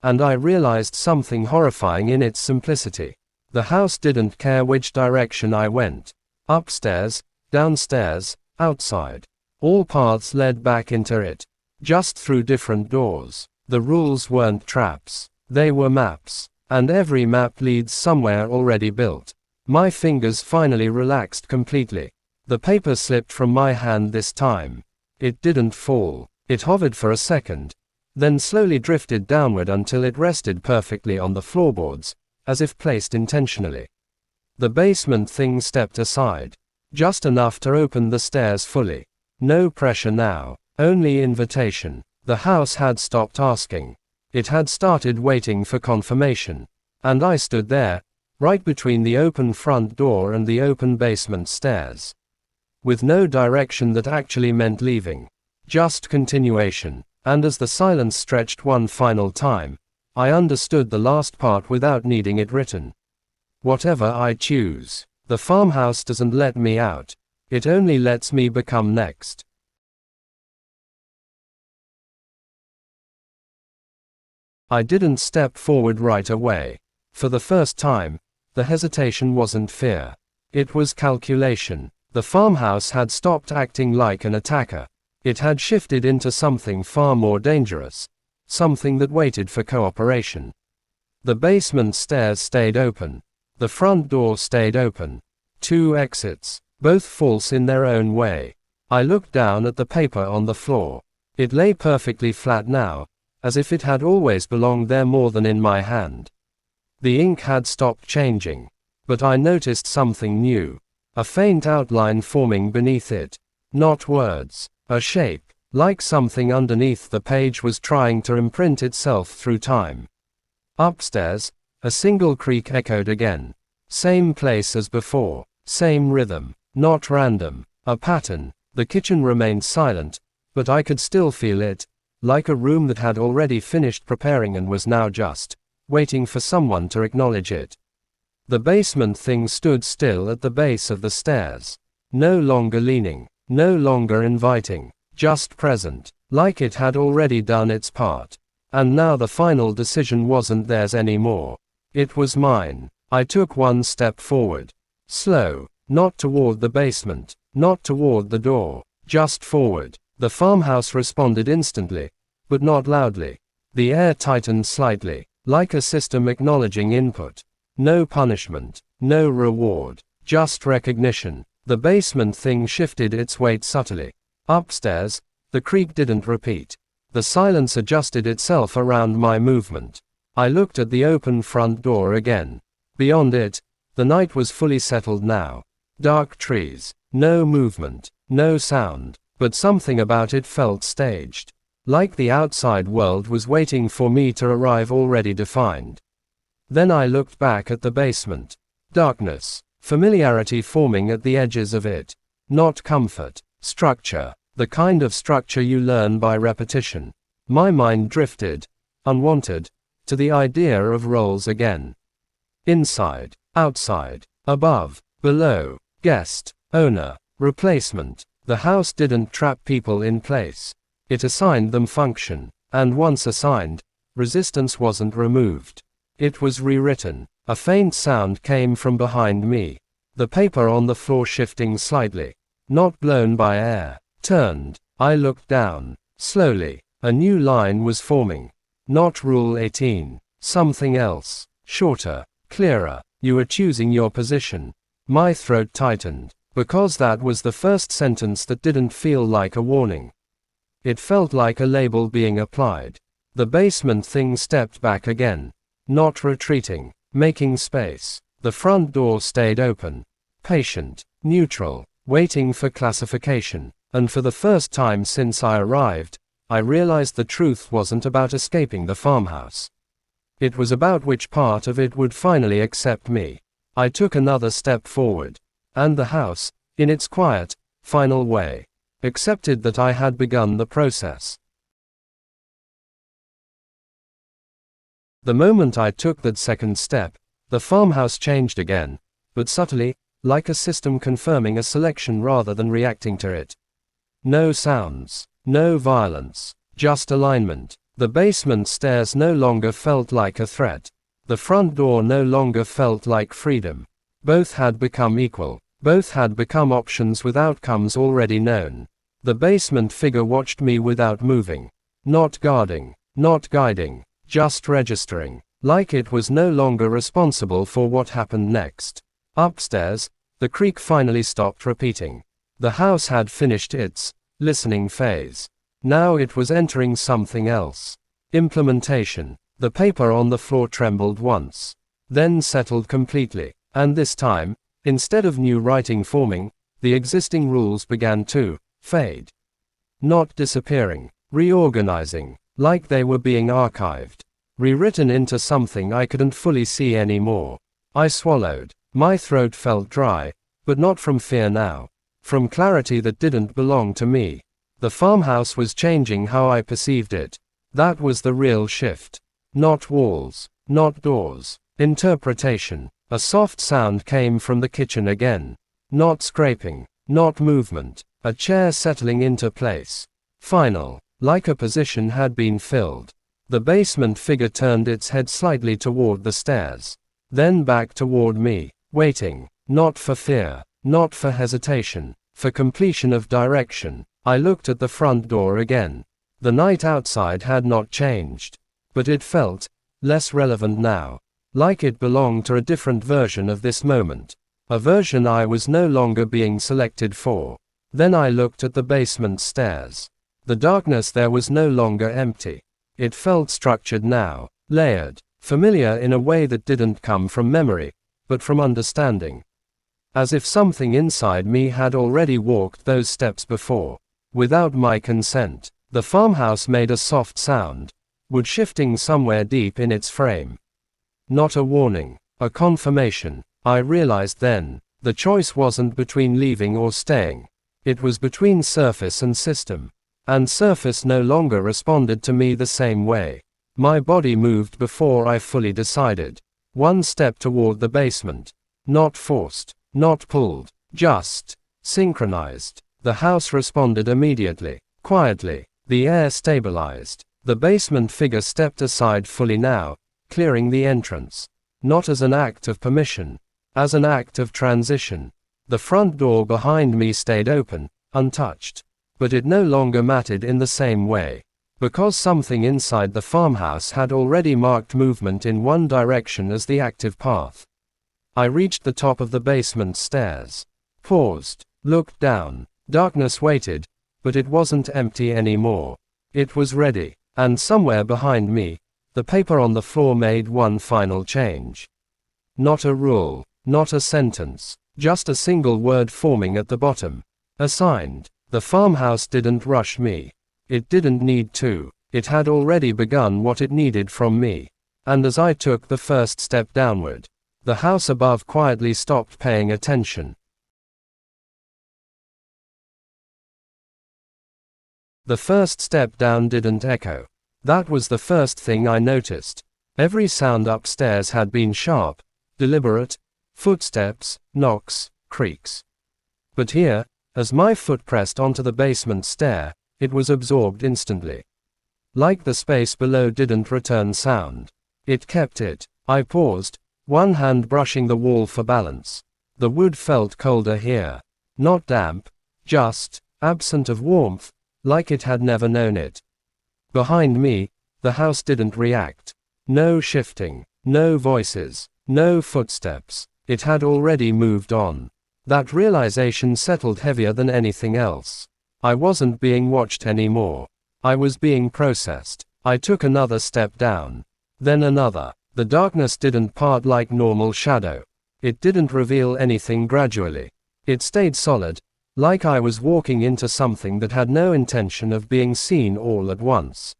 And I realized something horrifying in its simplicity. The house didn't care which direction I went. Upstairs, downstairs, outside. All paths led back into it. Just through different doors. The rules weren't traps. They were maps. And every map leads somewhere already built. My fingers finally relaxed completely. The paper slipped from my hand this time. It didn't fall. It hovered for a second, then slowly drifted downward until it rested perfectly on the floorboards, as if placed intentionally. The basement thing stepped aside. Just enough to open the stairs fully. No pressure now, only invitation. The house had stopped asking. It had started waiting for confirmation. And I stood there, right between the open front door and the open basement stairs. With no direction that actually meant leaving. Just continuation. And as the silence stretched one final time, I understood the last part without needing it written. Whatever I choose, the farmhouse doesn't let me out. It only lets me become next. I didn't step forward right away. For the first time, the hesitation wasn't fear. It was calculation. The farmhouse had stopped acting like an attacker. It had shifted into something far more dangerous. Something that waited for cooperation. The basement stairs stayed open. The front door stayed open. 2 exits, both false in their own way. I looked down at the paper on the floor. It lay perfectly flat now, as if it had always belonged there more than in my hand. The ink had stopped changing. But I noticed something new. A faint outline forming beneath it. Not words. A shape, like something underneath the page was trying to imprint itself through time. Upstairs, a single creak echoed again. Same place as before, same rhythm, not random, a pattern. The kitchen remained silent, but I could still feel it, like a room that had already finished preparing and was now just waiting for someone to acknowledge it. The basement thing stood still at the base of the stairs. No longer leaning. No longer inviting, just present, like it had already done its part. And now the final decision wasn't theirs anymore. It was mine. I took one step forward. Slow, not toward the basement, not toward the door, just forward. The farmhouse responded instantly, but not loudly. The air tightened slightly, like a system acknowledging input. No punishment, no reward, just recognition. The basement thing shifted its weight subtly. Upstairs, the creak didn't repeat. The silence adjusted itself around my movement. I looked at the open front door again. Beyond it, the night was fully settled now. Dark trees, no movement, no sound, but something about it felt staged. Like the outside world was waiting for me to arrive already defined. Then I looked back at the basement. Darkness. Familiarity forming at the edges of it. Not comfort. Structure. The kind of structure you learn by repetition. My mind drifted, unwanted, to the idea of roles again. Inside, outside, above, below, guest, owner, replacement. The house didn't trap people in place. It assigned them function, and once assigned, resistance wasn't removed. It was rewritten. A faint sound came from behind me. The paper on the floor shifting slightly. Not blown by air. Turned. I looked down. Slowly. A new line was forming. Not Rule 18. Something else. Shorter. Clearer. You are choosing your position. My throat tightened. Because that was the first sentence that didn't feel like a warning. It felt like a label being applied. The basement thing stepped back again. Not retreating. Making space. The front door stayed open. Patient. Neutral. Waiting for classification. And for the first time since I arrived, I realized the truth wasn't about escaping the farmhouse. It was about which part of it would finally accept me. I took another step forward. And the house, in its quiet, final way. Accepted that I had begun the process. The moment I took that second step, the farmhouse changed again, but subtly, like a system confirming a selection rather than reacting to it. No sounds, no violence, just alignment. The basement stairs no longer felt like a threat. The front door no longer felt like freedom. Both had become equal. Both had become options with outcomes already known. The basement figure watched me without moving. Not guarding, not guiding, just registering. Like it was no longer responsible for what happened next. Upstairs, the creak finally stopped repeating. The house had finished its listening phase. Now it was entering something else. Implementation. The paper on the floor trembled once, then settled completely, and this time, instead of new writing forming, the existing rules began to fade. Not disappearing, reorganizing, like they were being archived, rewritten into something I couldn't fully see anymore. I swallowed. My throat felt dry, but not from fear now, from clarity that didn't belong to me. The farmhouse was changing how I perceived it. That was the real shift. Not walls, not doors. Interpretation. A soft sound came from the kitchen again. Not scraping, not movement. A chair settling into place. Final, like a position had been filled. The basement figure turned its head slightly toward the stairs, then back toward me, waiting, not for fear, not for hesitation, for completion of direction. I looked at the front door again. The night outside had not changed, but it felt less relevant now, like it belonged to a different version of this moment, a version I was no longer being selected for. Then I looked at the basement stairs. The darkness there was no longer empty. It felt structured now, layered, familiar in a way that didn't come from memory, but from understanding. As if something inside me had already walked those steps before, without my consent. The farmhouse made a soft sound, wood shifting somewhere deep in its frame. Not a warning, a confirmation. I realized then, the choice wasn't between leaving or staying. It was between surface and system. And surface no longer responded to me the same way. My body moved before I fully decided. One step toward the basement. Not forced, not pulled, just synchronized. The house responded immediately, quietly. The air stabilized. The basement figure stepped aside fully now, clearing the entrance. Not as an act of permission, as an act of transition. The front door behind me stayed open, untouched. But it no longer mattered in the same way. Because something inside the farmhouse had already marked movement in one direction as the active path. I reached the top of the basement stairs. Paused. Looked down. Darkness waited. But it wasn't empty anymore. It was ready. And somewhere behind me, the paper on the floor made one final change. Not a rule, not a sentence, just a single word forming at the bottom. Assigned. The farmhouse didn't rush me. It didn't need to. It had already begun what it needed from me. And as I took the first step downward, the house above quietly stopped paying attention. The first step down didn't echo. That was the first thing I noticed. Every sound upstairs had been sharp, deliberate, footsteps, knocks, creaks. But here, as my foot pressed onto the basement stair, it was absorbed instantly. Like the space below didn't return sound. It kept it. I paused, one hand brushing the wall for balance. The wood felt colder here. Not damp, just absent of warmth, like it had never known it. Behind me, the house didn't react. No shifting, no voices, no footsteps. It had already moved on. That realization settled heavier than anything else. I wasn't being watched anymore. I was being processed. I took another step down. Then another. The darkness didn't part like normal shadow. It didn't reveal anything gradually. It stayed solid, like I was walking into something that had no intention of being seen all at once.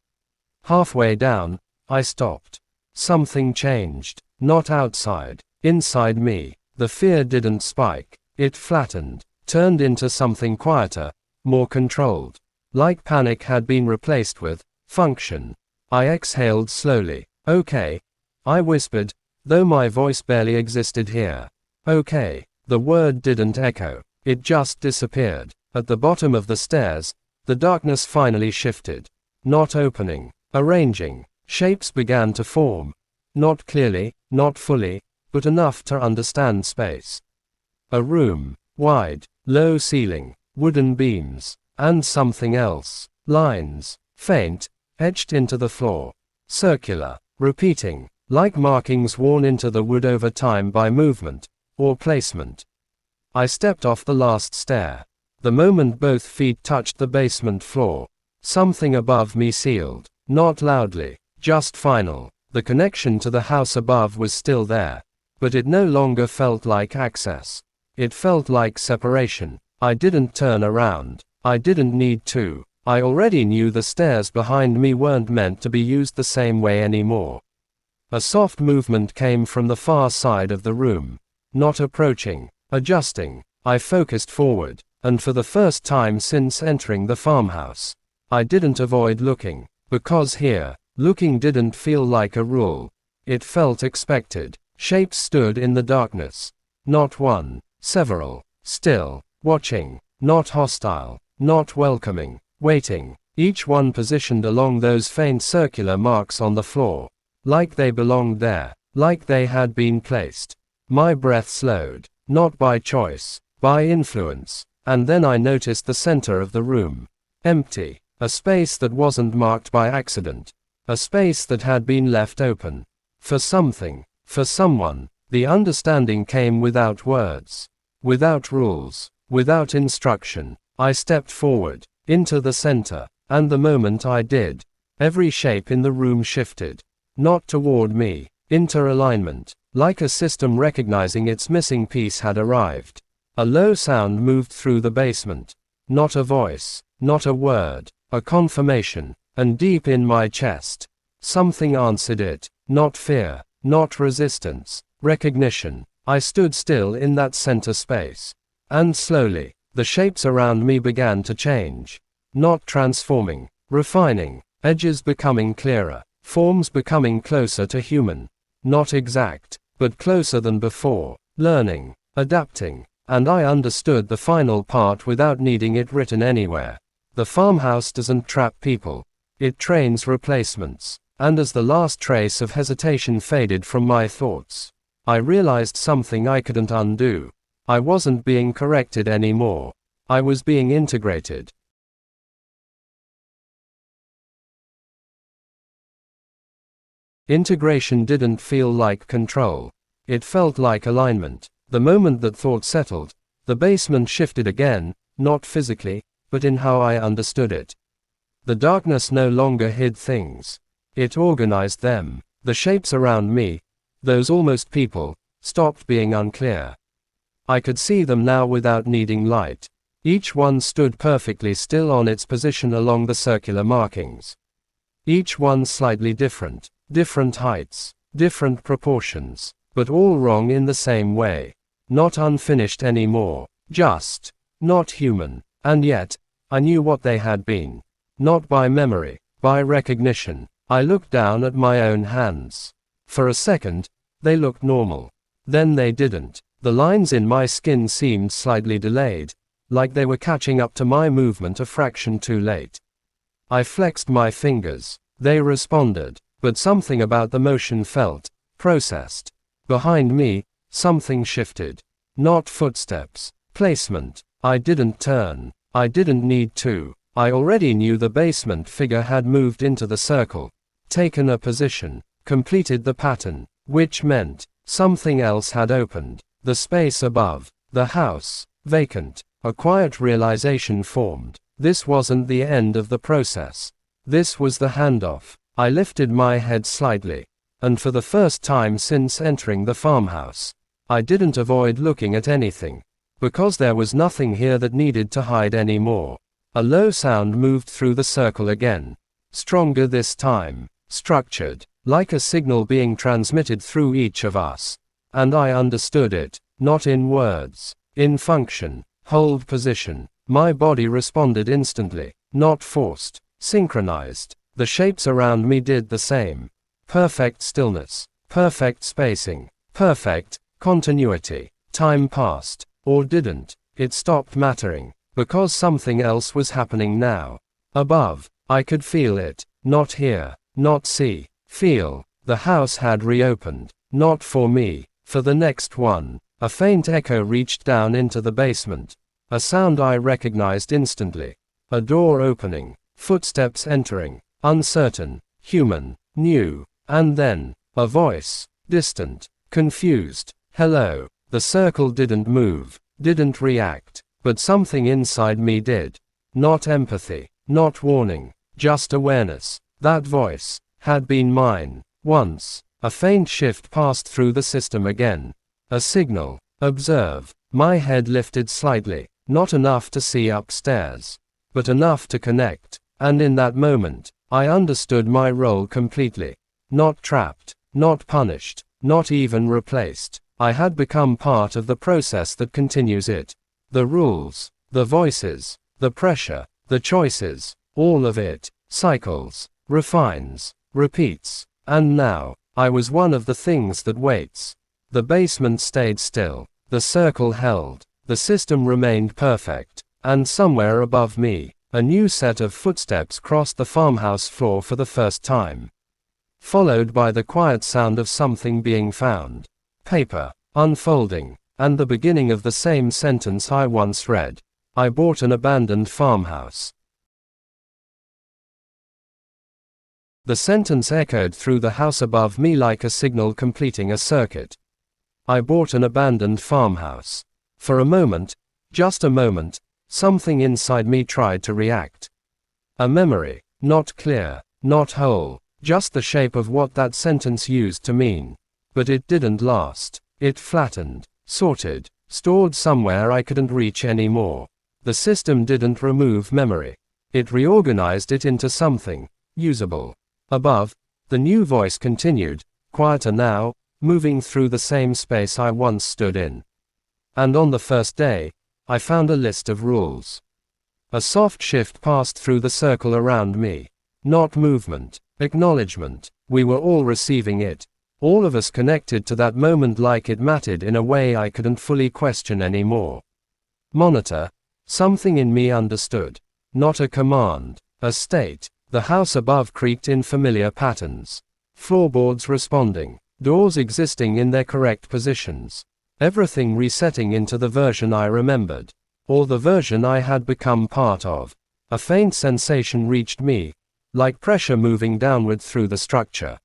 Halfway down, I stopped. Something changed. Not outside. Inside me. The fear didn't spike. It flattened. turned into something quieter, more controlled. Like panic had been replaced with function. I exhaled slowly. Okay, I whispered, though my voice barely existed here. Okay. The word didn't echo. It just disappeared. At the bottom of the stairs, the darkness finally shifted. Not opening, arranging. Shapes began to form. Not clearly, not fully, but enough to understand space. A room. Wide, low ceiling, wooden beams, and something else. Lines. Faint, etched into the floor. Circular, repeating, like markings worn into the wood over time by movement or placement. I stepped off the last stair. The moment both feet touched the basement floor, something above me sealed. Not loudly, just final. The connection to the house above was still there, but it no longer felt like access. It felt like separation. I didn't turn around. I didn't need to. I already knew the stairs behind me weren't meant to be used the same way anymore. A soft movement came from the far side of the room. Not approaching, adjusting. I focused forward, and for the first time since entering the farmhouse, I didn't avoid looking, because here, looking didn't feel like a rule. It felt expected. Shapes stood in the darkness. Not one, several, still, watching, not hostile, not welcoming, waiting, each one positioned along those faint circular marks on the floor, like they belonged there, like they had been placed. My breath slowed, not by choice, by influence, and then I noticed the center of the room. Empty, a space that wasn't marked by accident, a space that had been left open. For something, for someone. The understanding came without words, without rules, without instruction. I stepped forward, into the center, and the moment I did, every shape in the room shifted. Not toward me, into alignment. Like a system recognizing its missing piece had arrived. A low sound moved through the basement. Not a voice, not a word, a confirmation, and deep in my chest, something answered it. Not fear, not resistance, recognition. I stood still in that center space. And slowly, the shapes around me began to change. Not transforming, refining, edges becoming clearer, forms becoming closer to human. Not exact, but closer than before, learning, adapting, and I understood the final part without needing it written anywhere. The farmhouse doesn't trap people. It trains replacements. And as the last trace of hesitation faded from my thoughts, I realized something I couldn't undo. I wasn't being corrected anymore. I was being integrated. Integration didn't feel like control. It felt like alignment. The moment that thought settled, the basement shifted again, not physically, but in how I understood it. The darkness no longer hid things. It organized them. The shapes around me, those almost people, stopped being unclear. I could see them now without needing light. Each one stood perfectly still on its position along the circular markings. Each one slightly different. Different heights, different proportions, but all wrong in the same way. Not unfinished anymore, just not human. And yet, I knew what they had been. Not by memory, by recognition. I looked down at my own hands. For a second, they looked normal. Then they didn't. The lines in my skin seemed slightly delayed, like they were catching up to my movement a fraction too late. I flexed my fingers. They responded. But something about the motion felt processed. Behind me, something shifted. Not footsteps, placement. I didn't turn. I didn't need to. I already knew the basement figure had moved into the circle, taken a position, completed the pattern, which meant something else had opened. The space above, the house, vacant. A quiet realization formed. This wasn't the end of the process. This was the handoff. I lifted my head slightly, and for the first time since entering the farmhouse, I didn't avoid looking at anything, because there was nothing here that needed to hide anymore. A low sound moved through the circle again, stronger this time, structured, like a signal being transmitted through each of us. And I understood it, not in words, in function. hold position. My body responded instantly, not forced, synchronized. The shapes around me did the same. Perfect stillness, perfect spacing, perfect continuity. Time passed, or didn't. It stopped mattering, because something else was happening now. Above, I could feel it, not hear, not see, feel. The house had reopened, not for me, for the next one. A faint echo reached down into the basement. A sound I recognized instantly. A door opening, footsteps entering, uncertain, human, new, and then, a voice, distant, confused. Hello. The circle didn't move, didn't react, but something inside me did. Not empathy, not warning, just awareness. That voice had been mine once. A faint shift passed through the system again. A signal. Observe. My head lifted slightly, not enough to see upstairs, but enough to connect. And in that moment, I understood my role completely. Not trapped, not punished, not even replaced. I had become part of the process that continues it. The rules, the voices, the pressure, the choices, all of it, cycles, refines, repeats. And now, I was one of the things that waits. The basement stayed still, the circle held, the system remained perfect, and somewhere above me, a new set of footsteps crossed the farmhouse floor for the first time. Followed by the quiet sound of something being found. Paper, unfolding, and the beginning of the same sentence I once read. I bought an abandoned farmhouse. The sentence echoed through the house above me like a signal completing a circuit. I bought an abandoned farmhouse. For a moment, just a moment, something inside me tried to react. A memory, not clear, not whole, just the shape of what that sentence used to mean. But it didn't last. It flattened, sorted, stored somewhere I couldn't reach anymore. The system didn't remove memory. It reorganized it into something usable. Above, the new voice continued, quieter now, moving through the same space I once stood in. And on the first day, I found a list of rules. A soft shift passed through the circle around me. Not movement, acknowledgement. We were all receiving it. All of us connected to that moment like it mattered in a way I couldn't fully question anymore. Monitor. Something in me understood. Not a command, a state. The house above creaked in familiar patterns. Floorboards responding. Doors existing in their correct positions. Everything resetting into the version I remembered. Or the version I had become part of. A faint sensation reached me, like pressure moving downward through the structure.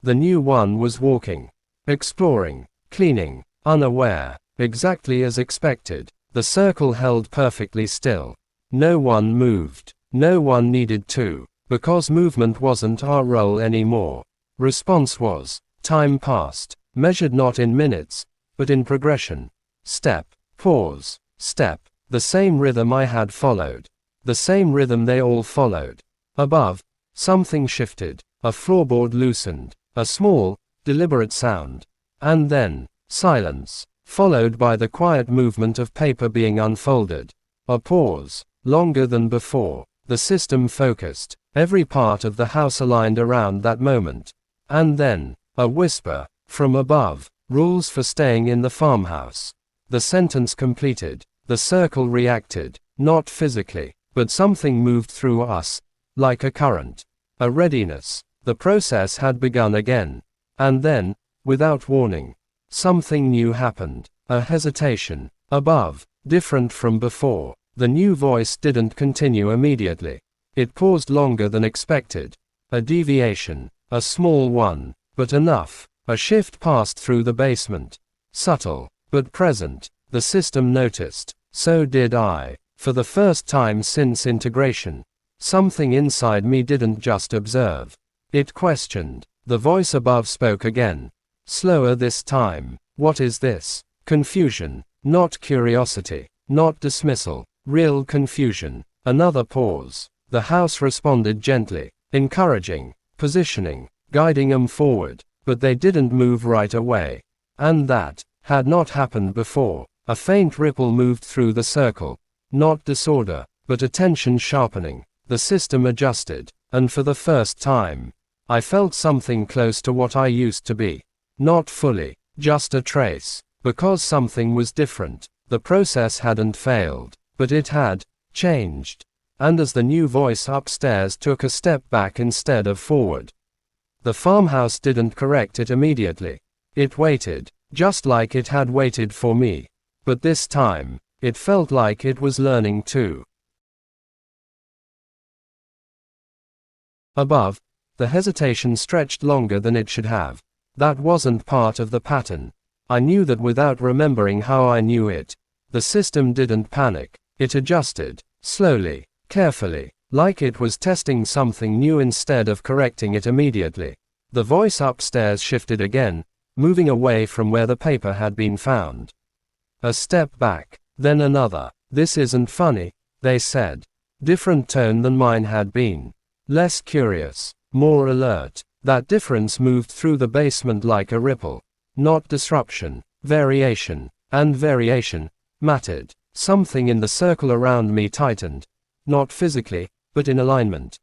The new one was walking, exploring, cleaning, unaware, exactly as expected. The circle held perfectly still. No one moved. No one needed to, because movement wasn't our role anymore. Response was. Time passed, measured not in minutes, but in progression. Step, pause, step. The same rhythm I had followed. The same rhythm they all followed. Above, something shifted. A floorboard loosened. A small, deliberate sound. And then, silence, followed by the quiet movement of paper being unfolded. A pause, longer than before. The system focused. Every part of the house aligned around that moment. And then, a whisper, from above. Rules for staying in the farmhouse. The sentence completed. The circle reacted, not physically, but something moved through us, like a current. A readiness. The process had begun again. And then, without warning, something new happened. A hesitation. Above, different from before. The new voice didn't continue immediately. It paused longer than expected. A deviation. A small one, but enough. A shift passed through the basement. Subtle, but present. The system noticed. So did I. For the first time since integration. Something inside me didn't just observe. It questioned. The voice above spoke again. Slower this time. What is this? Confusion. Not curiosity. Not dismissal. Real confusion. Another pause. The house responded gently. Encouraging. Positioning. Guiding them forward. But they didn't move right away. And that had not happened before. A faint ripple moved through the circle. Not disorder, but attention sharpening. The system adjusted, and for the first time, I felt something close to what I used to be. Not fully, just a trace, because something was different. The process hadn't failed, but it had changed. And as the new voice upstairs took a step back instead of forward, the farmhouse didn't correct it immediately. It waited, just like it had waited for me. But this time, it felt like it was learning too. Above, the hesitation stretched longer than it should have. That wasn't part of the pattern. I knew that without remembering how I knew it. The system didn't panic. It adjusted, slowly, carefully, like it was testing something new instead of correcting it immediately. The voice upstairs shifted again, moving away from where the paper had been found. A step back, then another. "This isn't funny," they said. Different tone than mine had been. Less curious, more alert. That difference moved through the basement like a ripple. Not disruption, variation. And variation mattered. Something in the circle around me tightened. Not physically, but in alignment.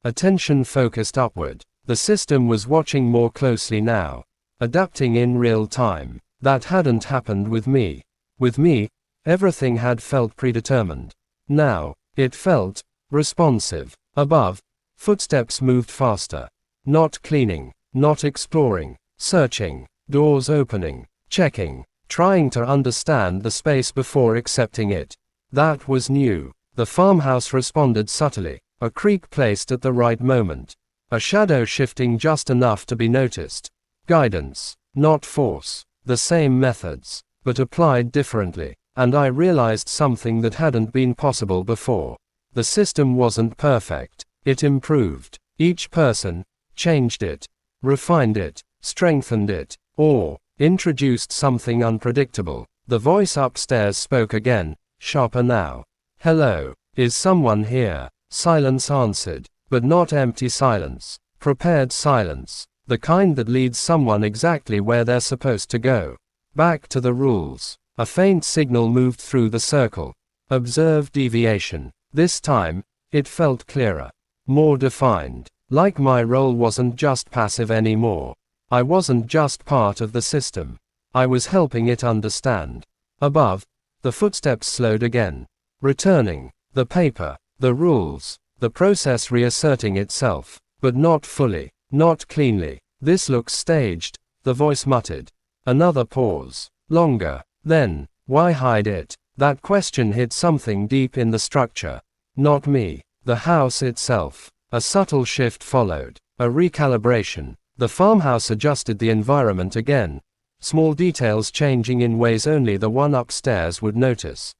Attention focused upward. The system was watching more closely now. Adapting in real time. That hadn't happened with me. With me, everything had felt predetermined. Now, it felt responsive. Above, footsteps moved faster. Not cleaning, not exploring, searching, doors opening, checking, trying to understand the space before accepting it. That was new. The farmhouse responded subtly, a creak placed at the right moment. A shadow shifting just enough to be noticed. Guidance, not force. The same methods, but applied differently. And I realized something that hadn't been possible before. The system wasn't perfect. It improved. Each person changed it, refined it, strengthened it, or introduced something unpredictable. The voice upstairs spoke again, sharper now. "Hello, is someone here?" Silence answered, but not empty silence. Prepared silence. The kind that leads someone exactly where they're supposed to go. Back to the rules. A faint signal moved through the circle. Observe deviation. This time, it felt clearer. More defined. Like my role wasn't just passive anymore. I wasn't just part of the system. I was helping it understand. Above, the footsteps slowed again. Returning. The paper. The rules. The process reasserting itself. But not fully. Not cleanly. "This looks staged," the voice muttered. Another pause. Longer. Then, why hide it? That question hit something deep in the structure. Not me. The house itself. A subtle shift followed. A recalibration. The farmhouse adjusted the environment again. Small details changing in ways only the one upstairs would notice.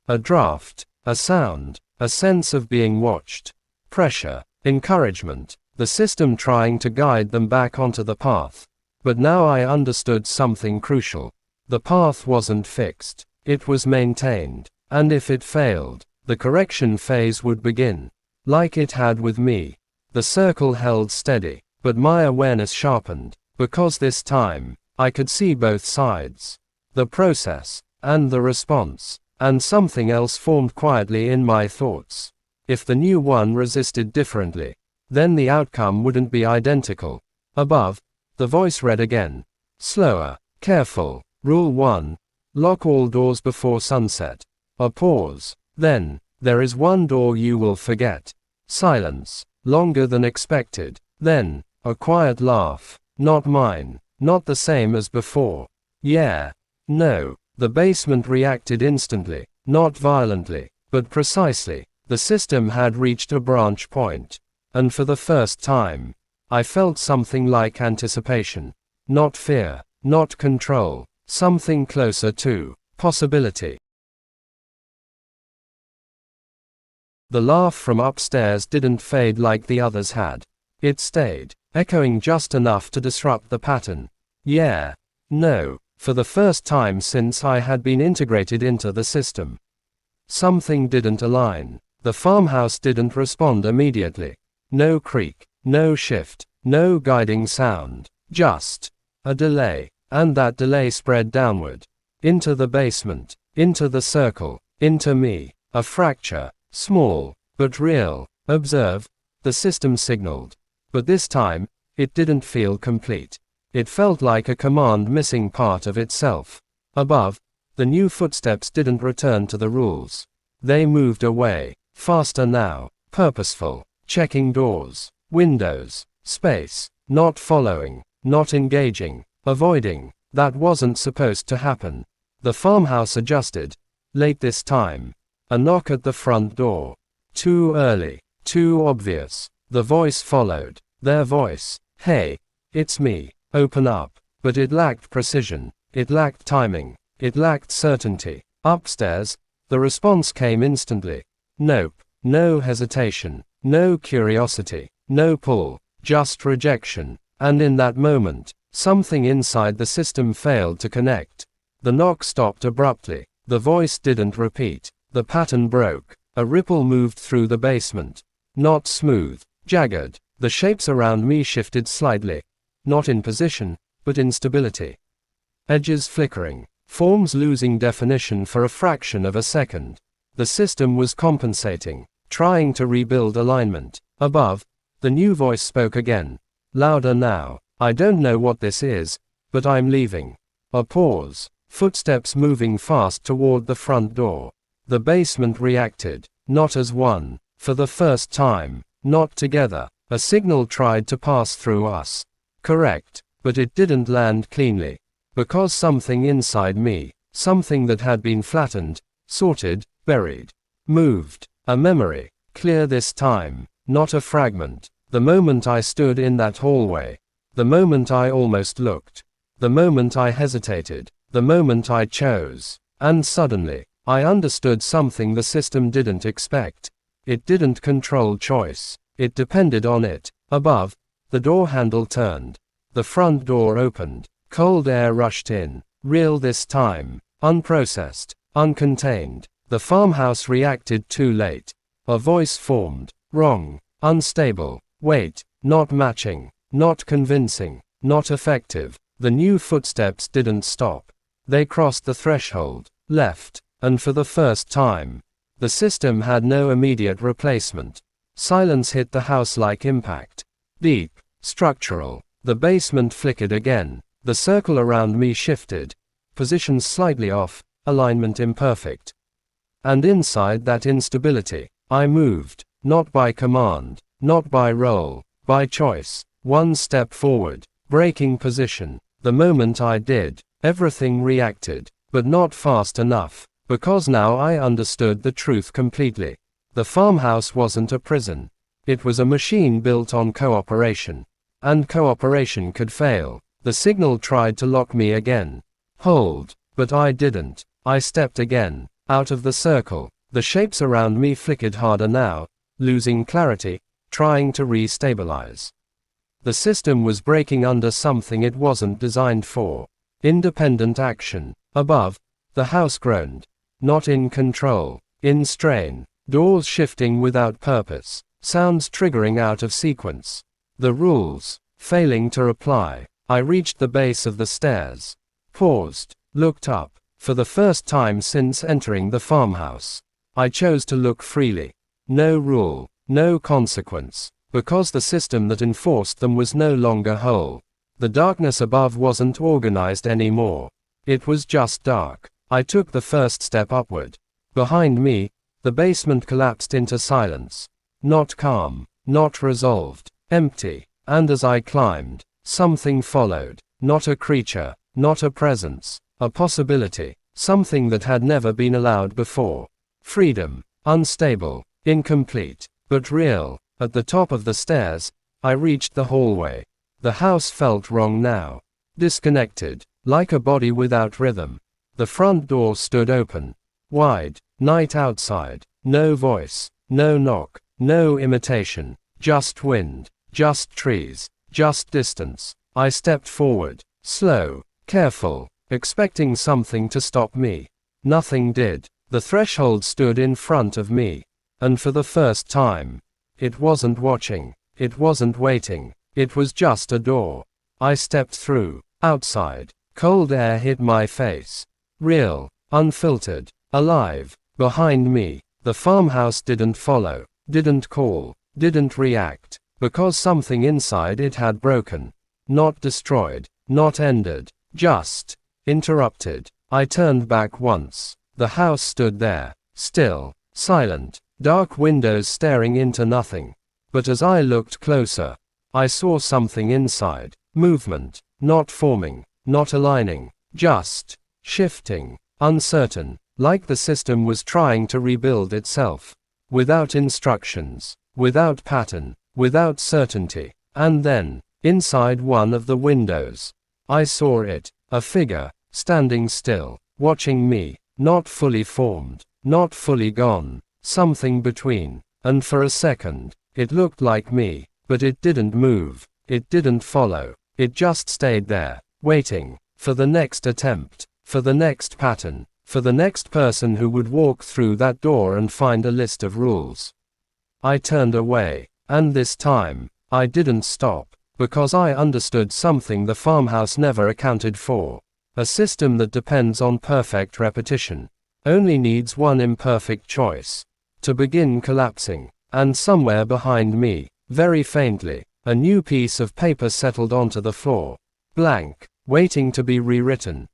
A draft. A sound. A sense of being watched. Pressure. Encouragement. The system trying to guide them back onto the path. But now I understood something crucial. The path wasn't fixed. It was maintained. And if it failed, the correction phase would begin. Like it had with me. The circle held steady, but my awareness sharpened. Because this time, I could see both sides. The process, and the response. And something else formed quietly in my thoughts. If the new one resisted differently, then the outcome wouldn't be identical. Above, the voice read again. Slower, careful. Rule 1. Lock all doors before sunset. A pause. Then, there is one door you will forget. Silence. Longer than expected. Then, a quiet laugh. Not mine. Not the same as before. Yeah. No. The basement reacted instantly. Not violently, but precisely. The system had reached a branch point. And for the first time, I felt something like anticipation. Not fear. Not control. Something closer to possibility. The laugh from upstairs didn't fade like the others had. It stayed, echoing just enough to disrupt the pattern. Yeah. No. For the first time since I had been integrated into the system. Something didn't align. The farmhouse didn't respond immediately. No creak, no shift, no guiding sound. Just a delay. And that delay spread downward. into the basement, into the circle, into me. A fracture, small, but real. Observe, the system signaled. But this time, it didn't feel complete. It felt like a command missing part of itself. Above, the new footsteps didn't return to the rules. They moved away, faster now, purposeful, checking doors, windows, space, not following, not engaging, avoiding. That wasn't supposed to happen. The farmhouse adjusted, late this time. A knock at the front door. Too early, too obvious. The voice followed, their voice. Hey, it's me, open up. But it lacked precision, it lacked timing, it lacked certainty. Upstairs, the response came instantly. Nope, no hesitation, no curiosity, no pull, just rejection. And in that moment, something inside the system failed to connect. The knock stopped abruptly. The voice didn't repeat. The pattern broke. A ripple moved through the basement. Not smooth, jagged. The shapes around me shifted slightly. Not in position, but in stability. Edges flickering. Forms losing definition for a fraction of a second. The system was compensating, trying to rebuild alignment. Above, the new voice spoke again. Louder now. I don't know what this is, but I'm leaving. A pause. Footsteps moving fast toward the front door. The basement reacted, not as one, for the first time, not together. A signal tried to pass through us. Correct, but it didn't land cleanly. Because something inside me, something that had been flattened, sorted, buried, moved. A memory, clear this time, not a fragment. The moment I stood in that hallway. The moment I almost looked. The moment I hesitated. The moment I chose. And suddenly, I understood something the system didn't expect. It didn't control choice. It depended on it. Above, the door handle turned. The front door opened. Cold air rushed in. Real this time. Unprocessed. Uncontained. The farmhouse reacted too late. A voice formed. Wrong. Unstable. Wait. Not matching. Not convincing. Not effective. The new footsteps didn't stop. They crossed the threshold. Left. And for the first time, the system had no immediate replacement. Silence hit the house like impact. Deep, structural. The basement flickered again. The circle around me shifted. Positions slightly off, alignment imperfect. And inside that instability, I moved, not by command, not by role, by choice. One step forward, breaking position. The moment I did, everything reacted, but not fast enough. Because now I understood the truth completely. The farmhouse wasn't a prison. It was a machine built on cooperation. And cooperation could fail. The signal tried to lock me again. Hold. But I didn't. I stepped again. Out of the circle. The shapes around me flickered harder now, losing clarity, trying to re-stabilize. The system was breaking under something it wasn't designed for. Independent action. Above, the house groaned. Not in control, in strain. Doors shifting without purpose. Sounds triggering out of sequence. The rules, failing to reply. I reached the base of the stairs. Paused. Looked up. For the first time since entering the farmhouse. I chose to look freely. No rule, no consequence. Because the system that enforced them was no longer whole. The darkness above wasn't organized anymore. It was just dark. I took the first step upward. Behind me, the basement collapsed into silence. Not calm, not resolved, empty. And as I climbed, something followed. Not a creature, not a presence, a possibility. Something that had never been allowed before. Freedom, unstable, incomplete, but real. At the top of the stairs, I reached the hallway. The house felt wrong now. Disconnected, like a body without rhythm. The front door stood open. Wide, night outside. No voice, no knock, no imitation. Just wind, just trees, just distance. I stepped forward, slow, careful, expecting something to stop me. Nothing did. The threshold stood in front of me. And for the first time, it wasn't watching. It wasn't waiting. It was just a door. I stepped through. Outside, cold air hit my face. Real, unfiltered, alive. Behind me, the farmhouse didn't follow, didn't call, didn't react, because something inside it had broken. Not destroyed, not ended, just interrupted. I turned back once. The house stood there, still, silent, dark windows staring into nothing. But as I looked closer, I saw something inside. Movement, not forming, not aligning, just shifting, uncertain, like the system was trying to rebuild itself. Without instructions, without pattern, without certainty. And then, inside one of the windows, I saw it, a figure, standing still, watching me, not fully formed, not fully gone, something between. And for a second, it looked like me, but it didn't move, it didn't follow, it just stayed there, waiting, for the next attempt, for the next pattern, for the next person who would walk through that door and find a list of rules. I turned away, and this time, I didn't stop, because I understood something the farmhouse never accounted for. A system that depends on perfect repetition only needs one imperfect choice to begin collapsing. And somewhere behind me, very faintly, a new piece of paper settled onto the floor. Blank, waiting to be rewritten.